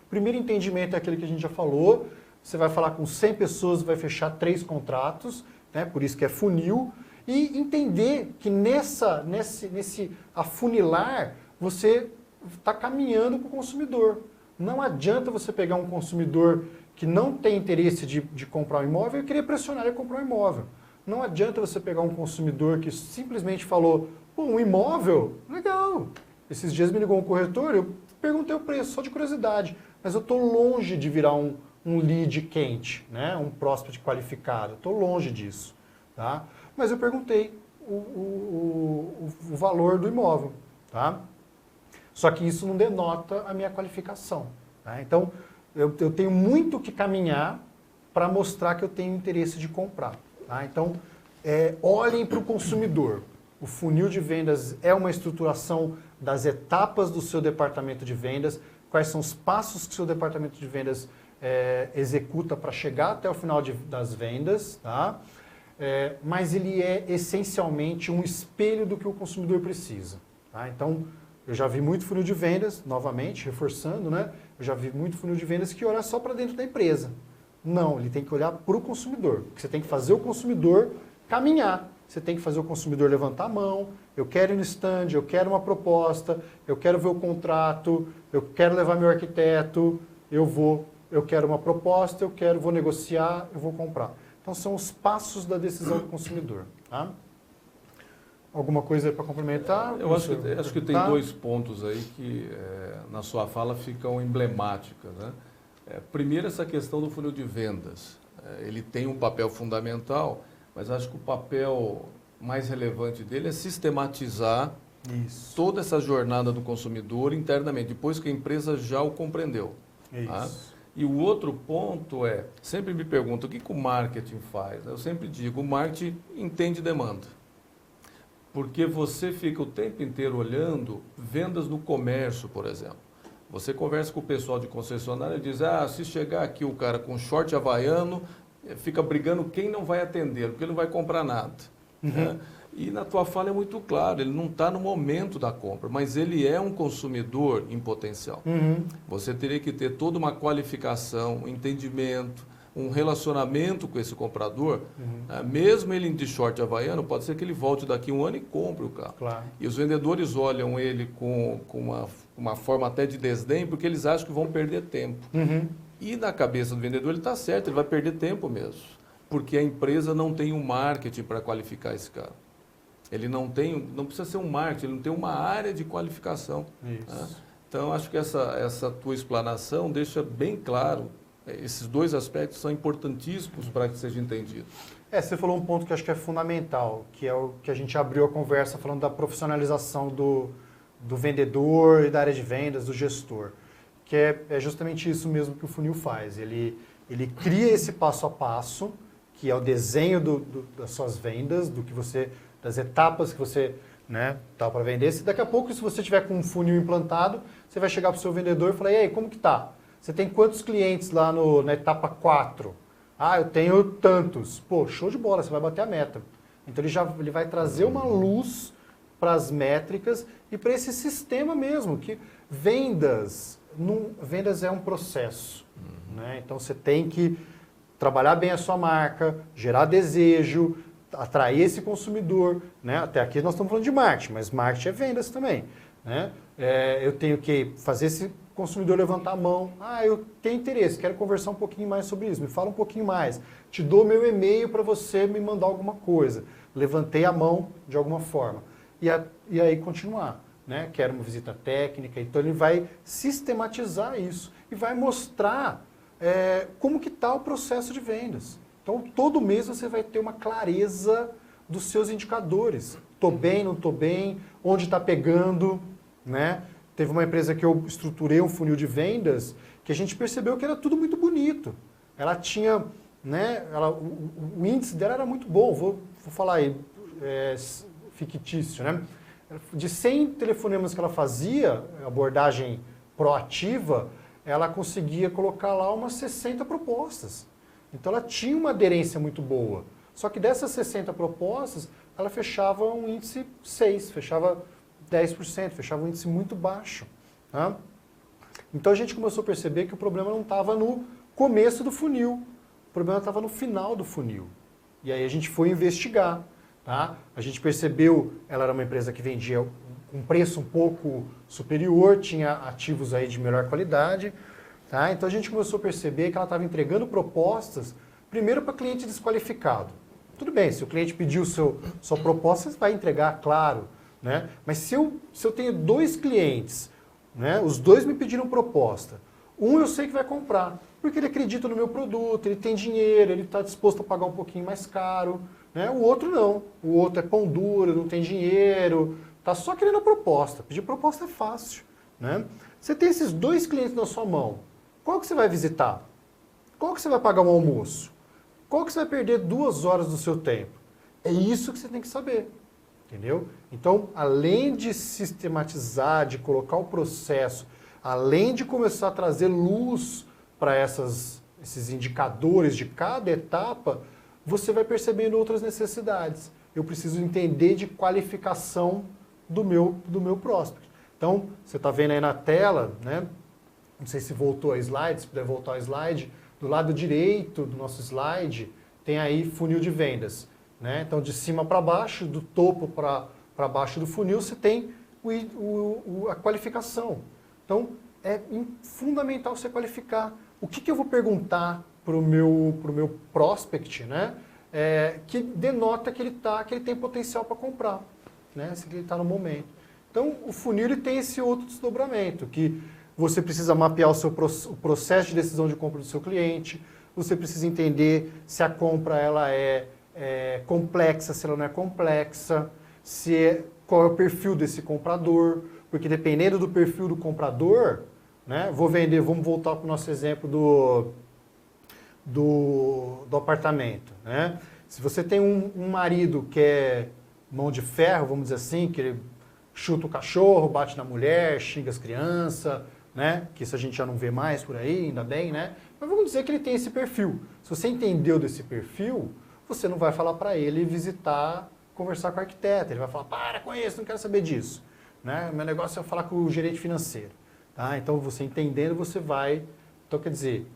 o primeiro entendimento é aquele que a gente já falou. Você vai falar com 100 pessoas, vai fechar 3 contratos, né? Por isso que é funil. E entender que nesse afunilar, você está caminhando para o consumidor. Não adianta você pegar um consumidor que não tem interesse de comprar um imóvel e querer pressionar ele a comprar um imóvel. Não adianta você pegar um consumidor que simplesmente falou, pô, um imóvel? Legal. Esses dias me ligou um corretor, eu perguntei o preço, só de curiosidade, mas eu estou longe de virar um lead quente, né? Um prospect qualificado. Estou longe disso. Tá? Mas eu perguntei o valor do imóvel. Tá? Só que isso não denota a minha qualificação. Tá? Então, eu tenho muito que caminhar para mostrar que eu tenho interesse de comprar. Tá? Então, olhem para o consumidor. O funil de vendas é uma estruturação das etapas do seu departamento de vendas, quais são os passos que o seu departamento de vendas executa para chegar até o final das vendas, tá? Mas ele é essencialmente um espelho do que o consumidor precisa. Tá? Então, eu já vi muito funil de vendas, novamente, reforçando, né? Eu já vi muito funil de vendas que olha só para dentro da empresa. Não, ele tem que olhar para o consumidor. Porque você tem que fazer o consumidor caminhar. Você tem que fazer o consumidor levantar a mão. Eu quero ir no stand, eu quero uma proposta, eu quero ver o contrato, eu quero levar meu arquiteto, eu quero uma proposta, vou negociar, eu vou comprar. Então, são os passos da decisão do consumidor. Tá? Alguma coisa aí para complementar? Eu acho que tem 2 pontos aí que na sua fala ficam emblemáticas. Né? Primeiro, essa questão do funil de vendas. Ele tem um papel fundamental, mas acho que o papel mais relevante dele é sistematizar toda essa jornada do consumidor internamente, depois que a empresa já o compreendeu. Tá? E o outro ponto sempre me perguntam, o que o marketing faz? Eu sempre digo, o marketing entende demanda. Porque você fica o tempo inteiro olhando vendas no comércio, por exemplo. Você conversa com o pessoal de concessionária e diz, se chegar aqui o cara com short havaiano, fica brigando quem não vai atender, porque ele não vai comprar nada. Uhum. Né? E na tua fala é muito claro, ele não está no momento da compra, mas ele é um consumidor em potencial. Uhum. Você teria que ter toda uma qualificação, um entendimento, um relacionamento com esse comprador, mesmo ele de short havaiano, pode ser que ele volte daqui 1 ano e compre o carro. Claro. E os vendedores olham ele com uma forma até de desdém, porque eles acham que vão perder tempo. Uhum. E na cabeça do vendedor ele está certo, ele vai perder tempo mesmo, porque a empresa não tem um marketing para qualificar esse carro. Ele não precisa ser um marketing, ele não tem uma área de qualificação. Isso. Né? Então, acho que essa tua explanação deixa bem claro. Esses 2 aspectos são importantíssimos para que seja entendido. Você falou um ponto que acho que é fundamental, que é o que a gente abriu a conversa falando da profissionalização do vendedor e da área de vendas, do gestor, que é justamente isso mesmo que o funil faz. Ele cria esse passo a passo, que é o desenho das suas vendas, das etapas que você tá para vender. Daqui a pouco, se você tiver com um funil implantado, você vai chegar para o seu vendedor e falar, e aí, como que tá? Você tem quantos clientes lá na etapa 4? Eu tenho tantos. Pô, show de bola, você vai bater a meta. Então ele vai trazer uma luz para as métricas e para esse sistema mesmo, que vendas é um processo. Né? Então você tem que trabalhar bem a sua marca, gerar desejo, atrair esse consumidor. Né? Até aqui nós estamos falando de marketing, mas marketing é vendas também. Né? Eu tenho que fazer esse consumidor levantar a mão. Eu tenho interesse, quero conversar um pouquinho mais sobre isso, me fala um pouquinho mais. Te dou meu e-mail para você me mandar alguma coisa. Levantei a mão de alguma forma. E aí continuar. Né? Quero uma visita técnica. Então ele vai sistematizar isso e vai mostrar como que está o processo de vendas. Então todo mês você vai ter uma clareza dos seus indicadores. Estou bem, não estou bem, onde está pegando. Né? Teve uma empresa que eu estruturei um funil de vendas que a gente percebeu que era tudo muito bonito. Ela tinha, né, o índice dela era muito bom, vou falar aí, fictício, né? De 100 telefonemas que ela fazia, abordagem proativa, ela conseguia colocar lá umas 60 propostas. Então ela tinha uma aderência muito boa. Só que dessas 60 propostas, ela fechava um índice 6, fechava 10%, fechava um índice muito baixo. Tá? Então a gente começou a perceber que o problema não estava no começo do funil, o problema estava no final do funil. E aí a gente foi investigar. Tá? A gente percebeu, ela era uma empresa que vendia um preço um pouco superior, tinha ativos aí de melhor qualidade. Tá? Então a gente começou a perceber que ela estava entregando propostas, primeiro para cliente desqualificado. Tudo bem, se o cliente pediu sua proposta, você vai entregar, claro. Né? Mas se eu tenho 2 clientes, né, os 2 me pediram proposta, um eu sei que vai comprar, porque ele acredita no meu produto, ele tem dinheiro, ele está disposto a pagar um pouquinho mais caro. Né? O outro não, o outro é pão duro, não tem dinheiro, está só querendo a proposta. Pedir proposta é fácil. Né? Você tem esses 2 clientes na sua mão, qual que você vai visitar? Qual que você vai pagar um almoço? Qual que você vai perder 2 horas do seu tempo? É isso que você tem que saber. Entendeu? Então, além de sistematizar, de colocar o processo, além de começar a trazer luz para esses indicadores de cada etapa, você vai percebendo outras necessidades. Eu preciso entender de qualificação do meu prospect. Então, você está vendo aí na tela, né? Não sei se voltou a slide, se puder voltar a slide, do lado direito do nosso slide tem aí funil de vendas. Né? Então, de cima para baixo, do topo para baixo do funil, você tem a qualificação. Então, é fundamental você qualificar. O que eu vou perguntar para o meu prospect, né? Que denota que ele tem potencial para comprar, né? Se ele está no momento. Então, o funil ele tem esse outro desdobramento, que você precisa mapear o processo de decisão de compra do seu cliente, você precisa entender se a compra ela é complexa, se ela não é complexa, qual é o perfil desse comprador, porque dependendo do perfil do comprador, né, vamos voltar para o nosso exemplo do apartamento. Né? Se você tem um marido que é mão de ferro, vamos dizer assim, que ele chuta o cachorro, bate na mulher, xinga as crianças, né, que isso a gente já não vê mais por aí, ainda bem, né? Mas vamos dizer que ele tem esse perfil. Se você entendeu desse perfil, você não vai falar para ele visitar, conversar com o arquiteto. Ele vai falar, para com isso, não quero saber disso. Né? Meu negócio é falar com o gerente financeiro. Tá? Então, você entendendo, você vai... Então, quer dizer,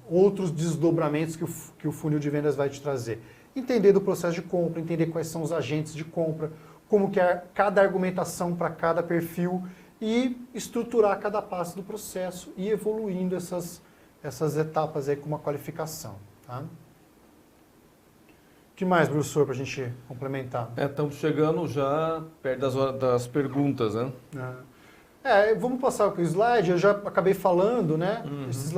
outros desdobramentos que o funil de vendas vai te trazer. Entender do processo de compra, entender quais são os agentes de compra, como que é cada argumentação para cada perfil e estruturar cada passo do processo e evoluindo essas etapas aí com uma qualificação. Tá? O que mais, professor, para a gente complementar? Estamos chegando já perto das perguntas, né? Vamos passar com o slide, eu já acabei falando, né? Esse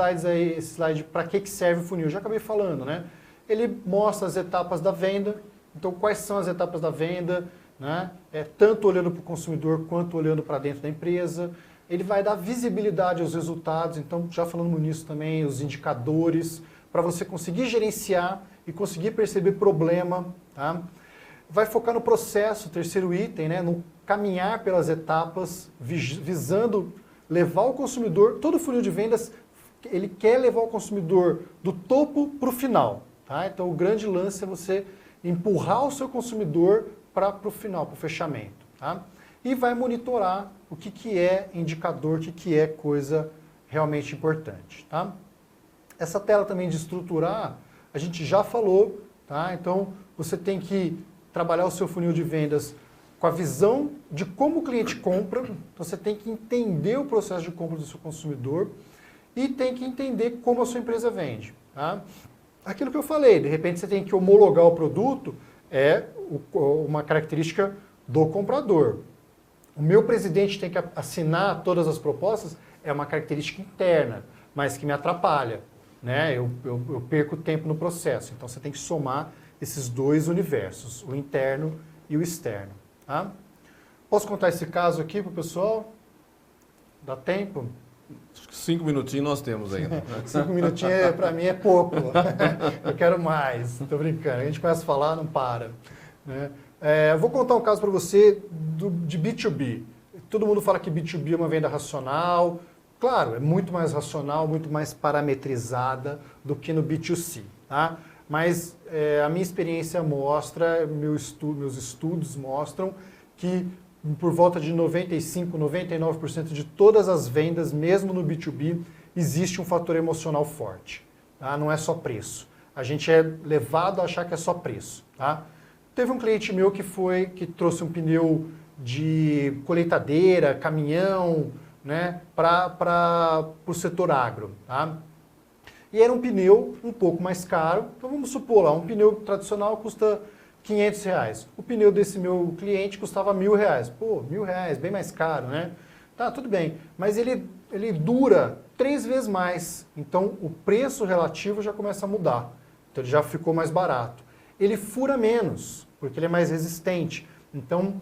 slide para que serve o funil, eu já acabei falando, né? Ele mostra as etapas da venda, então quais são as etapas da venda, né? Tanto olhando para o consumidor quanto olhando para dentro da empresa. Ele vai dar visibilidade aos resultados, então já falando nisso também, os indicadores, para você conseguir gerenciar e conseguir perceber problema. Tá? Vai focar no processo, terceiro item, né? No caminhar pelas etapas, visando levar o consumidor, todo o funil de vendas, ele quer levar o consumidor do topo para o final. Tá? Então o grande lance é você empurrar o seu consumidor para o final, para o fechamento. Tá? E vai monitorar o que é indicador, o que é coisa realmente importante. Tá? Essa tela também de estruturar, a gente já falou, tá? Então você tem que trabalhar o seu funil de vendas com a visão de como o cliente compra, então você tem que entender o processo de compra do seu consumidor e tem que entender como a sua empresa vende. Tá? Aquilo que eu falei, de repente você tem que homologar o produto, é uma característica do comprador. O meu presidente tem que assinar todas as propostas, é uma característica interna, mas que me atrapalha. Né? Eu perco tempo no processo. Então você tem que somar esses dois universos, o interno e o externo. Tá? Posso contar esse caso aqui para o pessoal? Dá tempo? 5 minutinhos nós temos ainda. 5 minutinhos para mim é pouco. Eu quero mais. Estou brincando. A gente começa a falar, não para. Né? Eu vou contar um caso para você de B2B. Todo mundo fala que B2B é uma venda racional. Claro, é muito mais racional, muito mais parametrizada do que no B2C. Tá? Mas a minha experiência mostra, meus estudos mostram que por volta de 95%, 99% de todas as vendas, mesmo no B2B, existe um fator emocional forte. Tá? Não é só preço. A gente é levado a achar que é só preço. Tá? Teve um cliente meu que trouxe um pneu de colheitadeira, caminhão, né, para o setor agro. Tá? E era um pneu um pouco mais caro. Então vamos supor lá, um pneu tradicional custa R$500. O pneu desse meu cliente custava R$1.000. Pô, R$1.000, bem mais caro, né? Tá, tudo bem. Mas ele dura 3 vezes mais. Então o preço relativo já começa a mudar. Então ele já ficou mais barato. Ele fura menos, porque ele é mais resistente. Então,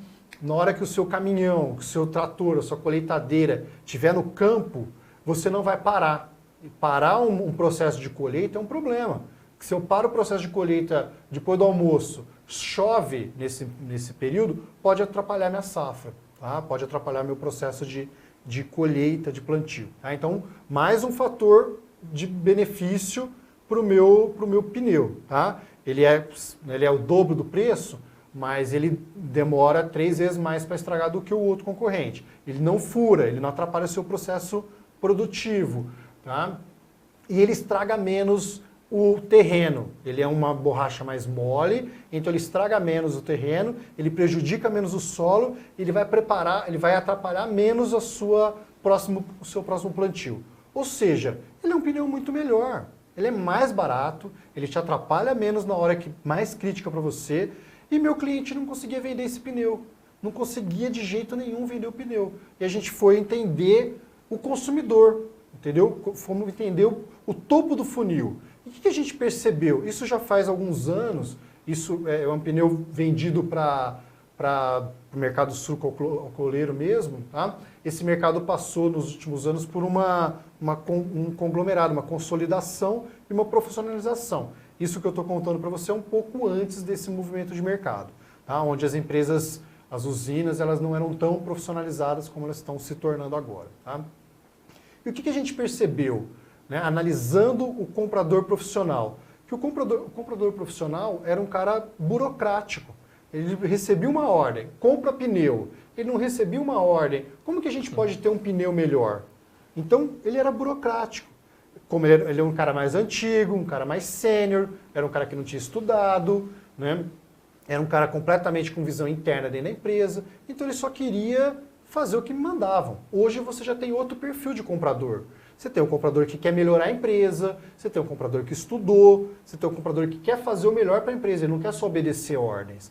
na hora que o seu caminhão, o seu trator, a sua colheitadeira estiver no campo, você não vai parar. E parar um processo de colheita é um problema. Se eu paro o processo de colheita depois do almoço, chove nesse período, pode atrapalhar minha safra, tá? Pode atrapalhar meu processo de colheita, de plantio. Tá? Então, mais um fator de benefício para o meu pneu. Tá? Ele é o dobro do preço, mas ele demora 3 vezes mais para estragar do que o outro concorrente. Ele não fura, ele não atrapalha o seu processo produtivo. Tá? E ele estraga menos o terreno. Ele é uma borracha mais mole, então ele estraga menos o terreno, ele prejudica menos o solo, ele vai atrapalhar menos o seu próximo plantio. Ou seja, ele é um pneu muito melhor. Ele é mais barato, ele te atrapalha menos na hora mais crítica para você, e meu cliente não conseguia vender esse pneu. Não conseguia de jeito nenhum vender o pneu. E a gente foi entender o consumidor. Entendeu? Fomos entender o topo do funil. E o que a gente percebeu? Isso já faz alguns anos, isso é um pneu vendido para o mercado sucroalcooleiro mesmo. Tá? Esse mercado passou nos últimos anos por um conglomerado, uma consolidação e uma profissionalização. Isso que eu estou contando para você é um pouco antes desse movimento de mercado, tá? Onde as empresas, as usinas, elas não eram tão profissionalizadas como elas estão se tornando agora. Tá? E o que a gente percebeu, né, analisando o comprador profissional? Que o comprador profissional era um cara burocrático. Ele recebia uma ordem, compra pneu. Ele não recebia uma ordem. Como que a gente pode ter um pneu melhor? Então, ele era burocrático. Como ele é um cara mais antigo, um cara mais sênior, era um cara que não tinha estudado, né? Era um cara completamente com visão interna dentro da empresa. Então, ele só queria fazer o que me mandavam. Hoje você já tem outro perfil de comprador. Você tem um comprador que quer melhorar a empresa, você tem um comprador que estudou, você tem um comprador que quer fazer o melhor para a empresa, ele não quer só obedecer ordens.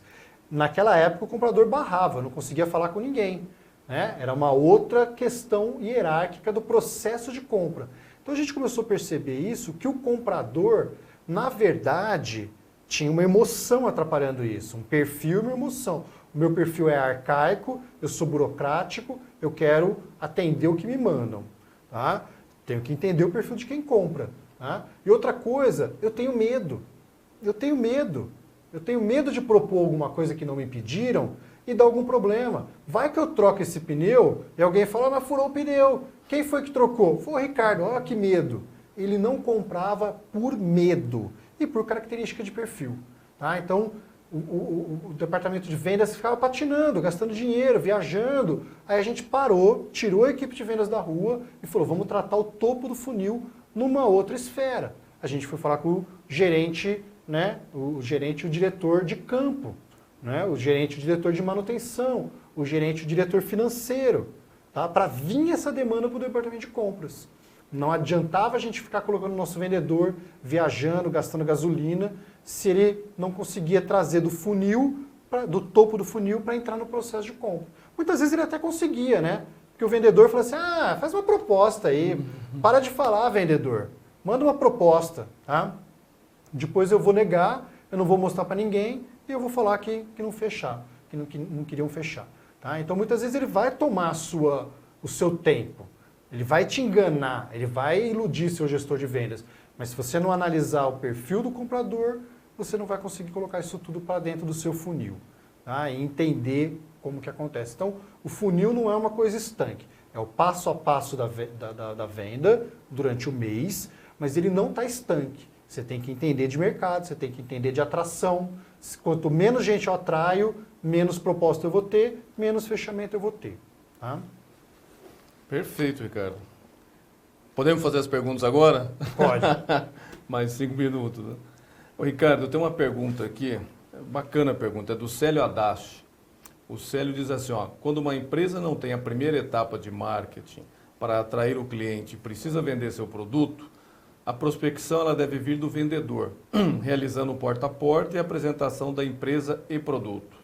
Naquela época o comprador barrava, não conseguia falar com ninguém. Né? Era uma outra questão hierárquica do processo de compra. Então a gente começou a perceber isso, que o comprador, na verdade, tinha uma emoção atrapalhando isso, um perfil e uma emoção. O meu perfil é arcaico, eu sou burocrático, eu quero atender o que me mandam. Tá? Tenho que entender o perfil de quem compra. Tá? E outra coisa, eu tenho medo. Eu tenho medo. Eu tenho medo de propor alguma coisa que não me pediram e dar algum problema. Vai que eu troco esse pneu e alguém fala, mas furou o pneu. Quem foi que trocou? Foi o Ricardo. Olha que medo. Ele não comprava por medo e por característica de perfil. Tá? Então, o departamento de vendas ficava patinando, gastando dinheiro, viajando. Aí a gente parou, tirou a equipe de vendas da rua e falou, vamos tratar o topo do funil numa outra esfera. A gente foi falar com o gerente, né, o diretor de campo, né, o gerente, o diretor de manutenção, o gerente, o diretor financeiro, tá, para vir essa demanda para o departamento de compras. Não adiantava a gente ficar colocando o nosso vendedor viajando, gastando gasolina, se ele não conseguia trazer do funil, do topo do funil, para entrar no processo de compra. Muitas vezes ele até conseguia, né? Porque o vendedor fala assim, faz uma proposta aí, para de falar, vendedor, manda uma proposta, tá? Depois eu vou negar, eu não vou mostrar para ninguém e eu vou falar que não fechar, que não queriam fechar. Tá? Então muitas vezes ele vai tomar o seu tempo, ele vai te enganar, ele vai iludir seu gestor de vendas, mas se você não analisar o perfil do comprador, você não vai conseguir colocar isso tudo para dentro do seu funil, tá? E entender como que acontece. Então o funil não é uma coisa estanque, é o passo a passo da venda durante o mês, mas ele não está estanque. Você tem que entender de mercado, você tem que entender de atração. Quanto menos gente eu atraio, menos proposta eu vou ter, menos fechamento eu vou ter. Tá? Perfeito, Ricardo. Podemos fazer as perguntas agora? Pode. Mais 5 minutos. Né? Ô, Ricardo, eu tenho uma pergunta aqui, bacana a pergunta, é do Célio Adachi. O Célio diz assim, quando uma empresa não tem a primeira etapa de marketing para atrair o cliente e precisa vender seu produto, a prospecção ela deve vir do vendedor, realizando o porta a porta e a apresentação da empresa e produto.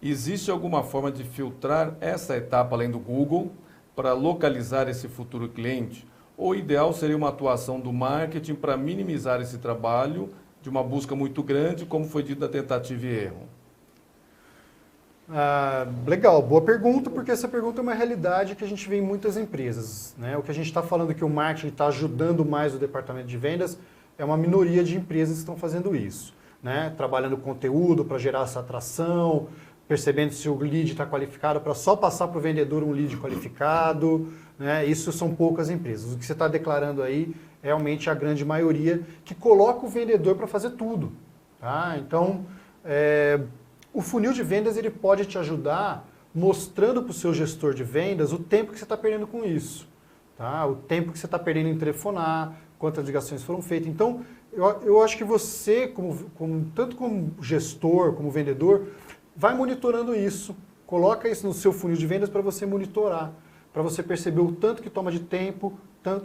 Existe alguma forma de filtrar essa etapa além do Google para localizar esse futuro cliente? Ou o ideal seria uma atuação do marketing para minimizar esse trabalho de uma busca muito grande, como foi dito na tentativa e erro? Legal, boa pergunta, porque essa pergunta é uma realidade que a gente vê em muitas empresas. Né? O que a gente está falando que o marketing está ajudando mais o departamento de vendas é uma minoria de empresas que estão fazendo isso. Né? Trabalhando conteúdo para gerar essa atração, percebendo se o lead está qualificado para só passar para o vendedor um lead qualificado. Né? Isso são poucas empresas. O que você está declarando aí é realmente a grande maioria que coloca o vendedor para fazer tudo. Tá? Então, o funil de vendas ele pode te ajudar mostrando para o seu gestor de vendas o tempo que você está perdendo com isso. Tá? O tempo que você está perdendo em telefonar, quantas ligações foram feitas. Então, eu acho que você, tanto como gestor, como vendedor, vai monitorando isso. Coloca isso no seu funil de vendas para você monitorar, para você perceber o tanto que toma de tempo,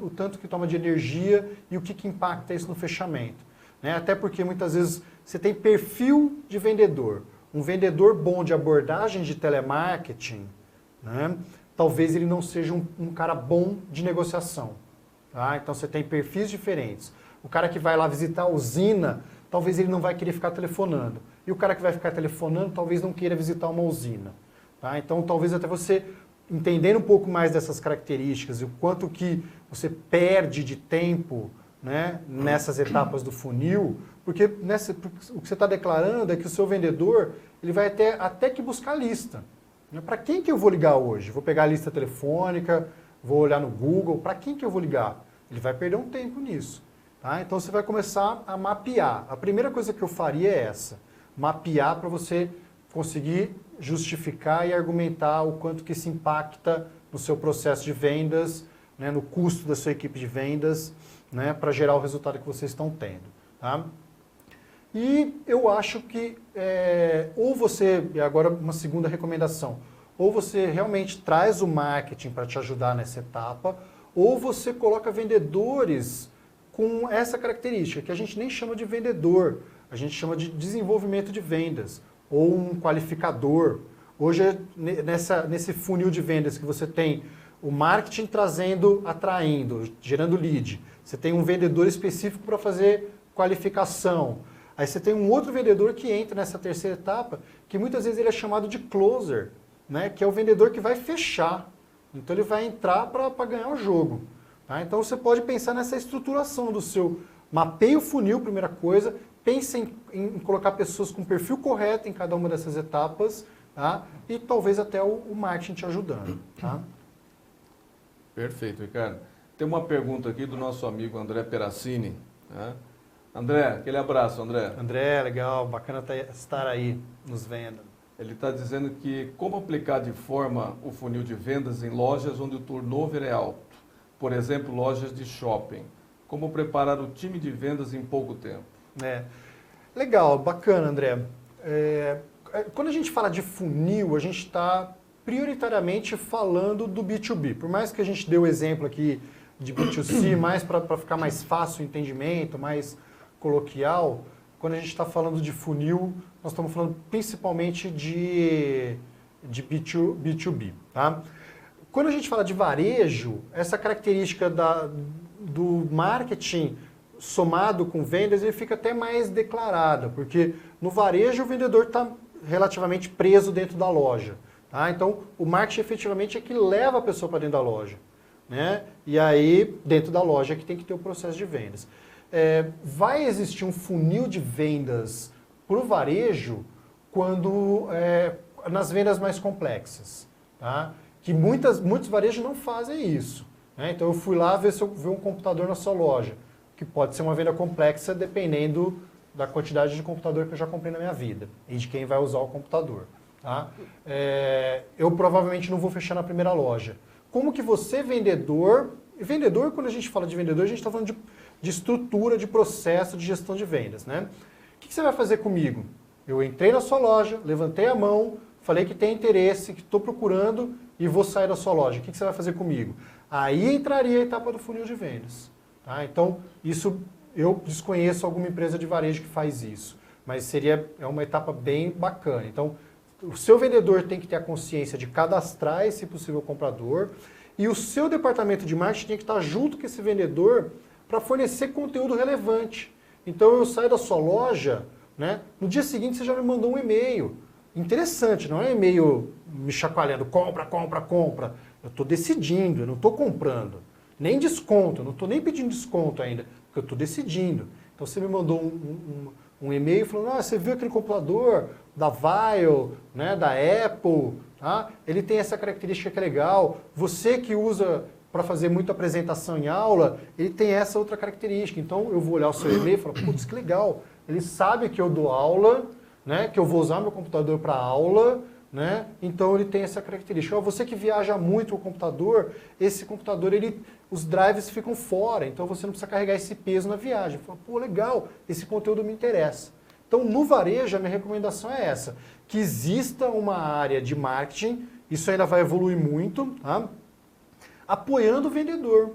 o tanto que toma de energia e o que impacta isso no fechamento. Né? Até porque muitas vezes você tem perfil de vendedor. Um vendedor bom de abordagem de telemarketing, né? Talvez ele não seja um cara bom de negociação. Tá? Então você tem perfis diferentes. O cara que vai lá visitar a usina, talvez ele não vai querer ficar telefonando. E o cara que vai ficar telefonando, talvez não queira visitar uma usina. Tá? Então talvez até você, entendendo um pouco mais dessas características e o quanto que você perde de tempo, né, nessas etapas do funil, porque o que você está declarando é que o seu vendedor ele vai até que buscar lista. Para quem que eu vou ligar hoje? Vou pegar a lista telefônica, vou olhar no Google, para quem que eu vou ligar? Ele vai perder um tempo nisso. Tá? Então você vai começar a mapear. A primeira coisa que eu faria é essa, mapear para você conseguir justificar e argumentar o quanto que isso impacta no seu processo de vendas, né, no custo da sua equipe de vendas, né, para gerar o resultado que vocês estão tendo. Tá? E eu acho que, ou você, agora uma segunda recomendação, ou você realmente traz o marketing para te ajudar nessa etapa, ou você coloca vendedores com essa característica, que a gente nem chama de vendedor, a gente chama de desenvolvimento de vendas, ou um qualificador. Hoje, nesse funil de vendas que você tem o marketing atraindo, gerando lead, você tem um vendedor específico para fazer qualificação. Aí você tem um outro vendedor que entra nessa terceira etapa, que muitas vezes ele é chamado de closer, né? Que é o vendedor que vai fechar. Então ele vai entrar para ganhar o jogo. Tá? Então você pode pensar nessa estruturação do seu... Mapeie o funil, primeira coisa. Pense em colocar pessoas com perfil correto em cada uma dessas etapas. Tá? E talvez até o marketing te ajudando. Tá? Perfeito, Ricardo. Tem uma pergunta aqui do nosso amigo André Perassini, né? André, aquele abraço, André. André, legal, bacana estar aí nos vendo. Ele está dizendo que como aplicar de forma o funil de vendas em lojas onde o turnover é alto. Por exemplo, lojas de shopping. Como preparar o time de vendas em pouco tempo. Legal, bacana, André. Quando a gente fala de funil, a gente está prioritariamente falando do B2B. Por mais que a gente dê o exemplo aqui de B2C, mais para ficar mais fácil o entendimento, mais coloquial, quando a gente está falando de funil, nós estamos falando principalmente de B2B. Tá? Quando a gente fala de varejo, essa característica do marketing somado com vendas, ele fica até mais declarada, porque no varejo o vendedor está relativamente preso dentro da loja. Tá? Então, o marketing efetivamente é que leva a pessoa para dentro da loja. Né? E aí, dentro da loja é que tem que ter o processo de vendas. Vai existir um funil de vendas para o varejo quando nas vendas mais complexas. Tá? Que muitos varejos não fazem isso. Né? Então, eu fui lá ver se eu vi um computador na sua loja, que pode ser uma venda complexa dependendo da quantidade de computador que eu já comprei na minha vida e de quem vai usar o computador. Tá? Eu provavelmente não vou fechar na primeira loja. Como que você, vendedor, quando a gente fala de vendedor, a gente está falando de estrutura, de processo, de gestão de vendas. Né? O que você vai fazer comigo? Eu entrei na sua loja, levantei a mão, falei que tem interesse, que estou procurando e vou sair da sua loja. O que você vai fazer comigo? Aí entraria a etapa do funil de vendas. Tá? Então, isso eu desconheço alguma empresa de varejo que faz isso, mas é uma etapa bem bacana. Então, o seu vendedor tem que ter a consciência de cadastrar esse possível comprador e o seu departamento de marketing tem que estar junto com esse vendedor para fornecer conteúdo relevante. Então, eu saio da sua loja, né? No dia seguinte você já me mandou um e-mail. Interessante, não é um e-mail me chacoalhando, compra, compra, compra. Eu estou decidindo, eu não estou comprando. Nem desconto, eu não estou nem pedindo desconto ainda, porque eu estou decidindo. Então você me mandou um e-mail falando, você viu aquele computador da Vaio, né, da Apple, tá? Ele tem essa característica que é legal. Você que usa para fazer muita apresentação em aula, ele tem essa outra característica. Então eu vou olhar o seu e-mail e falar, putz, que legal. Ele sabe que eu dou aula, né, que eu vou usar meu computador para aula, né? Então ele tem essa característica. Você que viaja muito com o computador, esse computador, os drives ficam fora, então você não precisa carregar esse peso na viagem. Fala, pô, legal, esse conteúdo me interessa. Então no varejo a minha recomendação é essa, que exista uma área de marketing, isso ainda vai evoluir muito, tá? Apoiando o vendedor.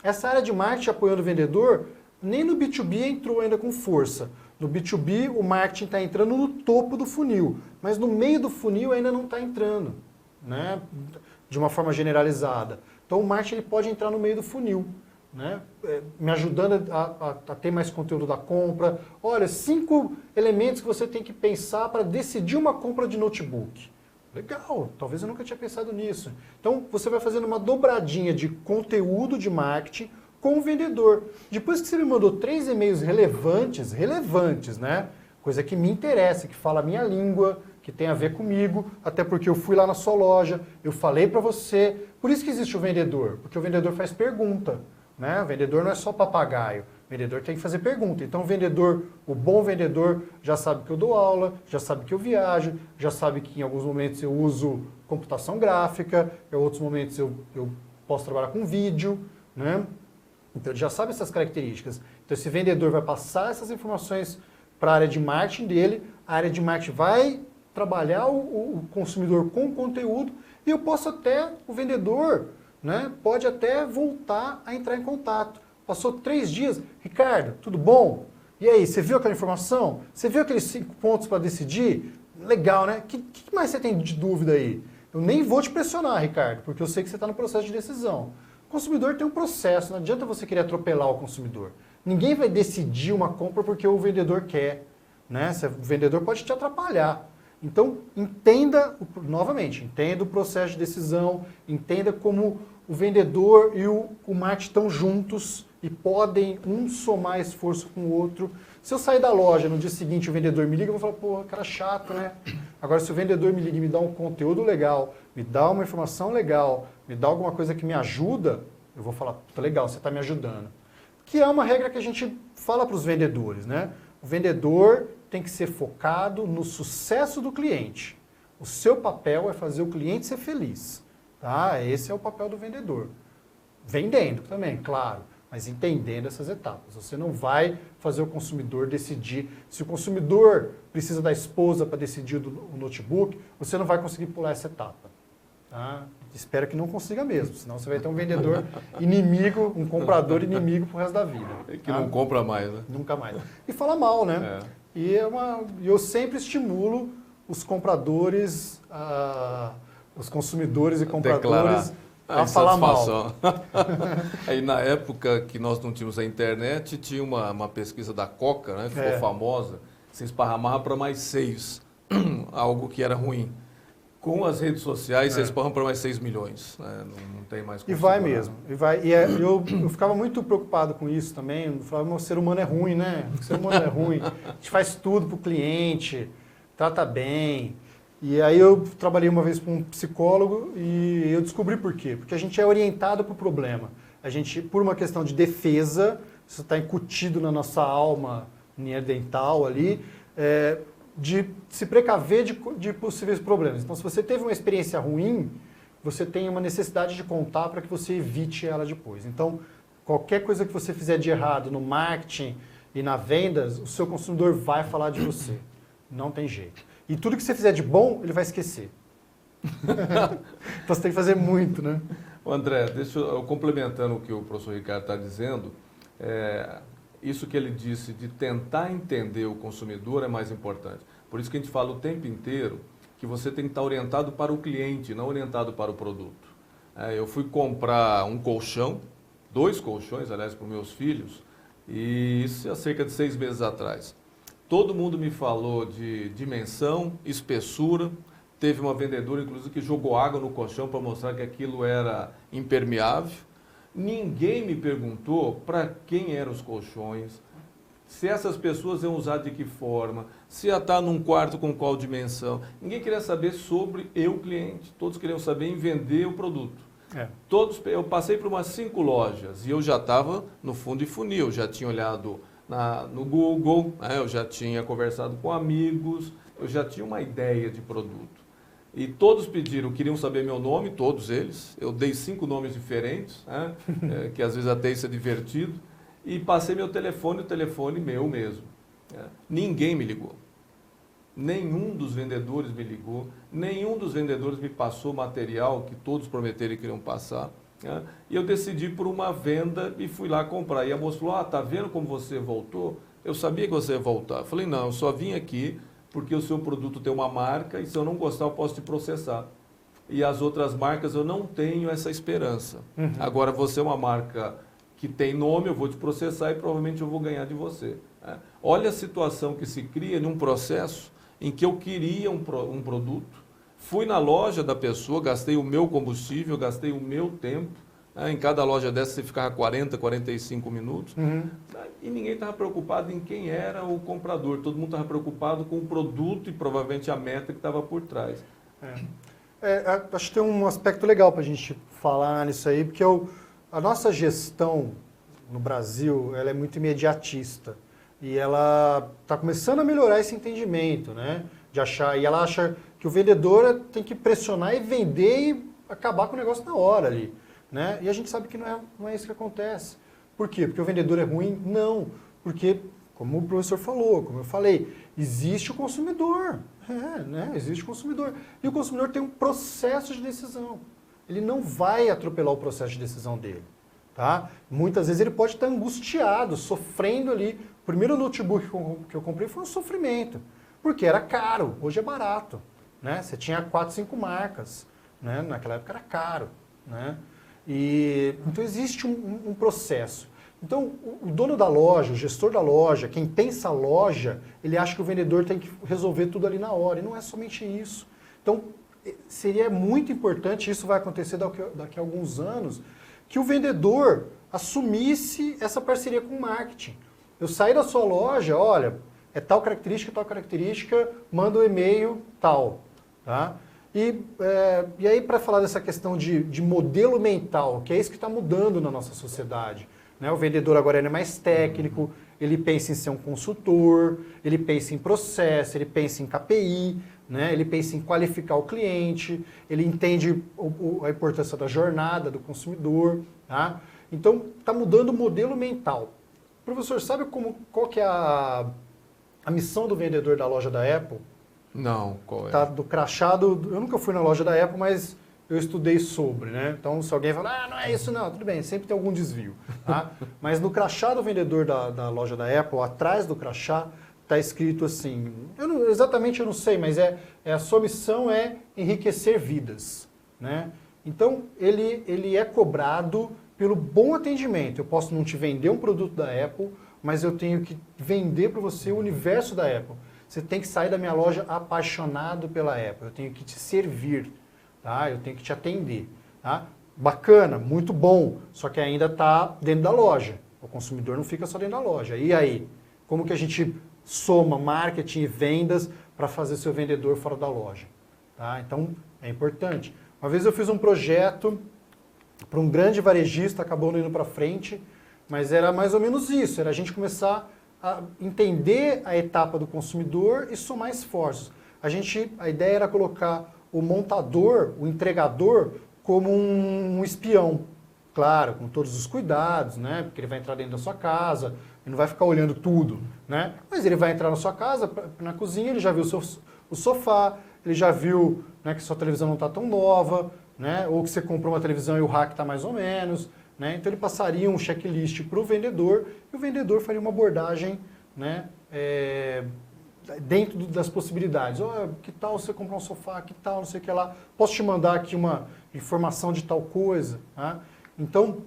Essa área de marketing apoiando o vendedor, nem no B2B entrou ainda com força. No B2B, o marketing está entrando no topo do funil, mas no meio do funil ainda não está entrando, né? De uma forma generalizada. Então, o marketing ele pode entrar no meio do funil, né? Me ajudando a ter mais conteúdo da compra. Olha, 5 elementos que você tem que pensar para decidir uma compra de notebook. Legal, talvez eu nunca tinha pensado nisso. Então, você vai fazendo uma dobradinha de conteúdo de marketing com o vendedor. Depois que você me mandou 3 e-mails relevantes, né? Coisa que me interessa, que fala a minha língua, que tem a ver comigo, até porque eu fui lá na sua loja, eu falei para você. Por isso que existe o vendedor, porque o vendedor faz pergunta, né? O vendedor não é só papagaio, o vendedor tem que fazer pergunta. Então o bom vendedor já sabe que eu dou aula, já sabe que eu viajo, já sabe que em alguns momentos eu uso computação gráfica, em outros momentos eu posso trabalhar com vídeo, né? Então ele já sabe essas características. Então esse vendedor vai passar essas informações para a área de marketing dele, a área de marketing vai trabalhar o consumidor com conteúdo e eu posso até, o vendedor, né, pode até voltar a entrar em contato. Passou 3 dias, Ricardo, tudo bom? E aí, você viu aquela informação? Você viu aqueles 5 pontos para decidir? Legal, né? O que mais você tem de dúvida aí? Eu nem vou te pressionar, Ricardo, porque eu sei que você está no processo de decisão. O consumidor tem um processo, não adianta você querer atropelar o consumidor. Ninguém vai decidir uma compra porque o vendedor quer, né? O vendedor pode te atrapalhar. Então, entenda o processo de decisão, entenda como o vendedor e o marketing estão juntos e podem um somar esforço com o outro. Se eu sair da loja no dia seguinte o vendedor me liga, eu vou falar, pô, cara chato, né? Agora, se o vendedor me liga e me dá um conteúdo legal, me dá uma informação legal, me dá alguma coisa que me ajuda, eu vou falar, tá legal, você está me ajudando. que é uma regra que a gente fala para os vendedores, né? O vendedor tem que ser focado no sucesso do cliente. O seu papel é fazer o cliente ser feliz, tá? Esse é o papel do vendedor. Vendendo também, claro, mas entendendo essas etapas. Você não vai fazer o consumidor decidir. Se o consumidor precisa da esposa para decidir o notebook, você não vai conseguir pular essa etapa. Tá? Espero que não consiga mesmo, senão você vai ter um vendedor inimigo, um comprador inimigo pro resto da vida. Que não compra mais, né? Nunca mais. E fala mal, né? E eu sempre estimulo os compradores, os consumidores e compradores a falar mal. Aí na época que nós não tínhamos a internet, tinha uma pesquisa da Coca, né, que ficou famosa, se esparramava para mais 6, algo que era ruim. Com as redes sociais, você esparrama para mais 6 milhões. Né? Não tem mais como. E vai mesmo. E vai. Eu ficava muito preocupado com isso também. Eu falava, o ser humano é ruim, né? O ser humano é ruim. A gente faz tudo para o cliente, trata bem. E aí eu trabalhei uma vez com um psicólogo e eu descobri por quê. Porque a gente é orientado para o problema. A gente, por uma questão de defesa, isso está incutido na nossa alma neandertal ali, de se precaver de possíveis problemas. Então, se você teve uma experiência ruim, você tem uma necessidade de contar para que você evite ela depois. Então, qualquer coisa que você fizer de errado no marketing e na vendas, o seu consumidor vai falar de você. Não tem jeito. E tudo que você fizer de bom, ele vai esquecer. Então, você tem que fazer muito, né? André, deixa eu complementando o que o professor Ricardo está dizendo, isso que ele disse de tentar entender o consumidor é mais importante. Por isso que a gente fala o tempo inteiro que você tem que estar orientado para o cliente, não orientado para o produto. Eu fui comprar um colchão, 2 colchões, aliás, para os meus filhos, e isso há cerca de 6 meses atrás. Todo mundo me falou de dimensão, espessura. Teve uma vendedora, inclusive, que jogou água no colchão para mostrar que aquilo era impermeável. Ninguém me perguntou para quem eram os colchões, se essas pessoas iam usar de que forma, se ia estar num quarto com qual dimensão. Ninguém queria saber sobre eu, cliente. Todos queriam saber em vender o produto. Eu passei por umas 5 lojas e eu já estava no fundo de funil, já tinha olhado no Google, eu já tinha conversado com amigos, eu já tinha uma ideia de produto. E todos queriam saber meu nome, todos eles. Eu dei 5 nomes diferentes, que às vezes até isso é divertido. E passei meu telefone, o telefone meu mesmo. Ninguém me ligou. Nenhum dos vendedores me ligou. Nenhum dos vendedores me passou material que todos prometeram que queriam passar. E eu decidi por uma venda e fui lá comprar. E a moça falou, tá vendo como você voltou? Eu sabia que você ia voltar. Eu falei, não, eu só vim aqui porque o seu produto tem uma marca e se eu não gostar eu posso te processar. E as outras marcas eu não tenho essa esperança. Agora você é uma marca que tem nome, eu vou te processar e provavelmente eu vou ganhar de você. Olha a situação que se cria num processo em que eu queria um produto, fui na loja da pessoa, gastei o meu combustível, gastei o meu tempo. Em cada loja dessa você ficava 40, 45 minutos. E ninguém estava preocupado em quem era o comprador. Todo mundo estava preocupado com o produto e provavelmente a meta que estava por trás. Acho que tem um aspecto legal para a gente falar nisso aí, porque a nossa gestão no Brasil ela é muito imediatista. E ela está começando a melhorar esse entendimento, né? E ela acha que o vendedor tem que pressionar e vender e acabar com o negócio na hora ali. Né? E a gente sabe que não é isso que acontece. Por quê? Porque o vendedor é ruim? Não. Porque, como o professor falou, como eu falei, existe o consumidor. Né? Existe o consumidor. E o consumidor tem um processo de decisão. Ele não vai atropelar o processo de decisão dele. Tá? Muitas vezes ele pode estar angustiado, sofrendo ali. O primeiro notebook que eu comprei foi um sofrimento. Porque era caro, hoje é barato. Né? Você tinha 4, 5 marcas. Né? Naquela época era caro. Né? Então existe um processo. Então o dono da loja, o gestor da loja, quem pensa a loja, ele acha que o vendedor tem que resolver tudo ali na hora. E não é somente isso. Então seria muito importante, isso vai acontecer daqui a alguns anos, que o vendedor assumisse essa parceria com o marketing. Eu saí da sua loja, olha, é tal característica, manda um e-mail, tal. Tá? E aí, para falar dessa questão de modelo mental, que é isso que está mudando na nossa sociedade, né? O vendedor agora ele é mais técnico, ele pensa em ser um consultor, ele pensa em processo, ele pensa em KPI, né? Ele pensa em qualificar o cliente, ele entende a importância da jornada do consumidor. Tá? Então, está mudando o modelo mental. Professor, sabe qual que é a missão do vendedor da loja da Apple? Não, qual é? Tá do crachado. Eu nunca fui na loja da Apple, mas eu estudei sobre, né? Então, se alguém falar, não é isso não, tudo bem, sempre tem algum desvio. Tá? Mas no crachá do vendedor da loja da Apple, atrás do crachá, está escrito assim, exatamente eu não sei, mas a sua missão é enriquecer vidas. Né? Então, ele é cobrado pelo bom atendimento. Eu posso não te vender um produto da Apple, mas eu tenho que vender para você o universo da Apple. Você tem que sair da minha loja apaixonado pela Apple. Eu tenho que te servir, tá? Eu tenho que te atender. Tá? Bacana, muito bom, só que ainda está dentro da loja. O consumidor não fica só dentro da loja. E aí? Como que a gente soma marketing e vendas para fazer seu vendedor fora da loja? Tá? Então, é importante. Uma vez eu fiz um projeto para um grande varejista, acabou não indo para frente, mas era mais ou menos isso, era a gente começar a entender a etapa do consumidor e somar esforços. A ideia era colocar o montador, o entregador, como um espião. Claro, com todos os cuidados, né? Porque ele vai entrar dentro da sua casa, ele não vai ficar olhando tudo, né? Mas ele vai entrar na sua casa, na cozinha, ele já viu o sofá, ele já viu, né, que sua televisão não está tão nova, né? Ou que você comprou uma televisão e o rack está mais ou menos. Né? Então ele passaria um checklist para o vendedor e o vendedor faria uma abordagem, né, dentro das possibilidades. Oh, que tal você comprar um sofá, que tal não sei o que lá, posso te mandar aqui uma informação de tal coisa. Tá? Então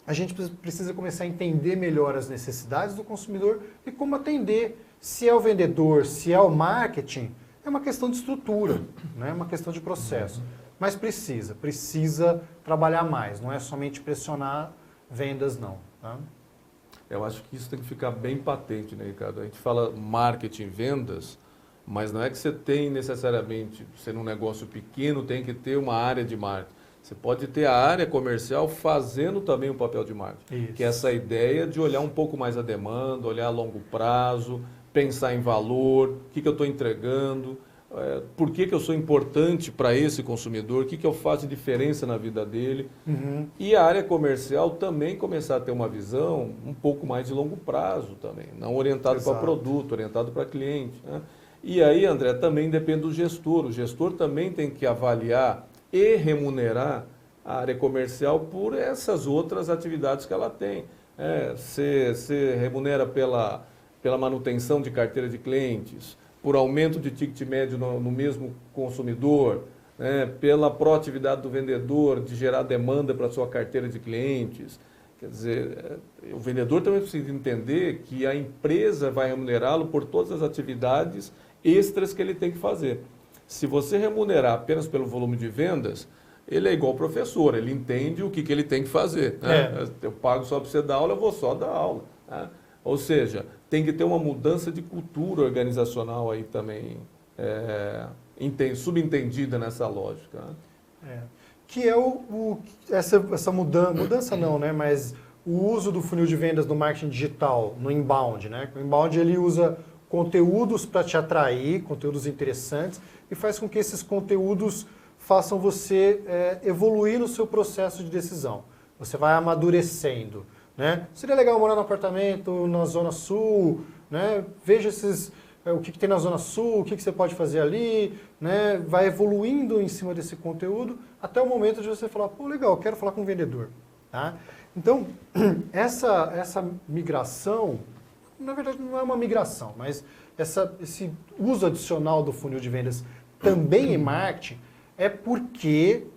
a gente precisa começar a entender melhor as necessidades do consumidor e como atender. Se é o vendedor, se é o marketing, é uma questão de estrutura, né? É uma questão de processo. Mas precisa trabalhar mais, não é somente pressionar vendas, não. Tá? Eu acho que isso tem que ficar bem patente, né, Ricardo? A gente fala marketing, vendas, mas não é que você tem necessariamente, sendo um negócio pequeno, tem que ter uma área de marketing. Você pode ter a área comercial fazendo também o papel de marketing. Isso. Que é essa ideia de olhar um pouco mais a demanda, olhar a longo prazo, pensar em valor, o que eu estou entregando. Por que eu sou importante para esse consumidor, o que eu faço de diferença na vida dele. Uhum. E a área comercial também começar a ter uma visão um pouco mais de longo prazo também, não orientado para produto, orientado para cliente. Né? E aí, André, também depende do gestor. O gestor também tem que avaliar e remunerar a área comercial por essas outras atividades que ela tem. Você remunera pela manutenção de carteira de clientes, por aumento de ticket médio no mesmo consumidor, né, pela proatividade do vendedor de gerar demanda para a sua carteira de clientes. Quer dizer, o vendedor também precisa entender que a empresa vai remunerá-lo por todas as atividades extras que ele tem que fazer. Se você remunerar apenas pelo volume de vendas, ele é igual ao professor, ele entende o que ele tem que fazer. Né? Eu pago só para você dar aula, eu vou só dar aula. Né? Ou seja, tem que ter uma mudança de cultura organizacional aí também, subentendida nessa lógica. Que é essa mudança não, né? Mas o uso do funil de vendas no marketing digital, no inbound. Né? O inbound ele usa conteúdos para te atrair, conteúdos interessantes, e faz com que esses conteúdos façam você evoluir no seu processo de decisão. Você vai amadurecendo. Né? Seria legal morar num apartamento na Zona Sul, né? Veja o que tem na Zona Sul, o que você pode fazer ali, né? Vai evoluindo em cima desse conteúdo até o momento de você falar, pô, legal, quero falar com o vendedor. Tá? Então, essa migração, na verdade não é uma migração, mas esse uso adicional do funil de vendas também em marketing é porque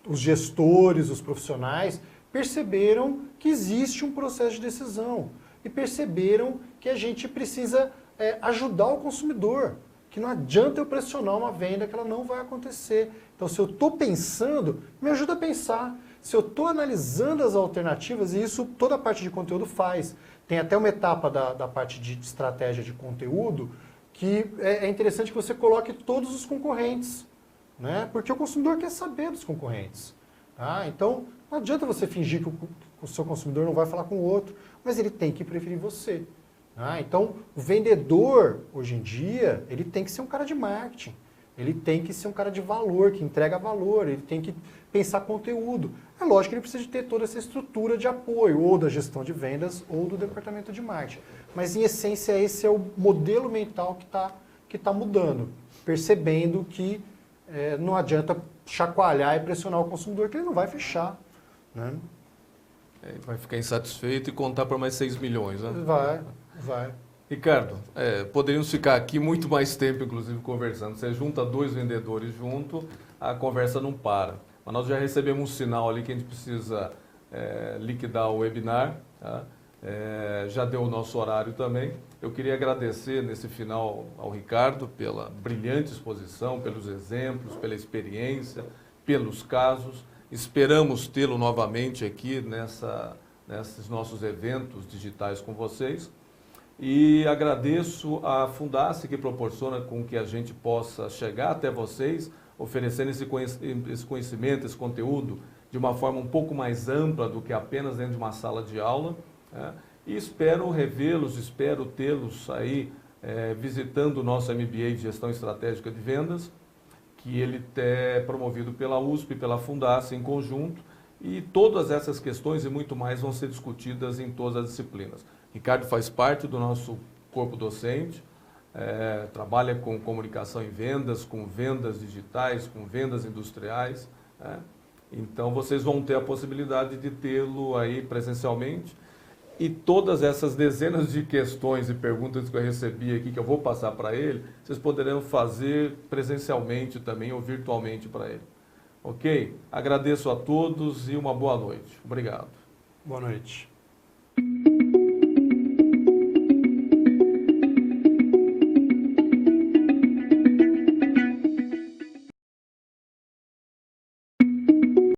os gestores, os profissionais, perceberam que existe um processo de decisão e perceberam que a gente precisa ajudar o consumidor, que não adianta eu pressionar uma venda que ela não vai acontecer. Então, se eu estou pensando, me ajuda a pensar. Se eu estou analisando as alternativas, e isso toda a parte de conteúdo faz. Tem até uma etapa da parte de estratégia de conteúdo que é interessante que você coloque todos os concorrentes, né? Porque o consumidor quer saber dos concorrentes. Tá? Então, não adianta você fingir que o o seu consumidor não vai falar com o outro, mas ele tem que preferir você. Então, o vendedor, hoje em dia, ele tem que ser um cara de marketing. Ele tem que ser um cara de valor, que entrega valor, ele tem que pensar conteúdo. É lógico que ele precisa de ter toda essa estrutura de apoio, ou da gestão de vendas, ou do departamento de marketing. Mas, em essência, esse é o modelo mental que tá mudando, percebendo que não adianta chacoalhar e pressionar o consumidor, que ele não vai fechar. Né? Vai ficar insatisfeito e contar por mais 6 milhões, né? Vai. Ricardo, poderíamos ficar aqui muito mais tempo, inclusive, conversando. Você junta 2 vendedores junto, a conversa não para. Mas nós já recebemos um sinal ali que a gente precisa liquidar o webinar. Tá? Já deu o nosso horário também. Eu queria agradecer nesse final ao Ricardo pela brilhante exposição, pelos exemplos, pela experiência, pelos casos. Esperamos tê-lo novamente aqui nesses nossos eventos digitais com vocês. E agradeço a Fundace que proporciona com que a gente possa chegar até vocês, oferecendo esse conhecimento, esse conteúdo de uma forma um pouco mais ampla do que apenas dentro de uma sala de aula. E espero revê-los, espero tê-los aí visitando o nosso MBA de Gestão Estratégica de Vendas, que ele é promovido pela USP e pela Fundace em conjunto, e todas essas questões e muito mais vão ser discutidas em todas as disciplinas. Ricardo faz parte do nosso corpo docente, trabalha com comunicação e vendas, com vendas digitais, com vendas industriais. Então, vocês vão ter a possibilidade de tê-lo aí presencialmente. E todas essas dezenas de questões e perguntas que eu recebi aqui, que eu vou passar para ele, vocês poderão fazer presencialmente também ou virtualmente para ele. Ok? Agradeço a todos e uma boa noite. Obrigado. Boa noite.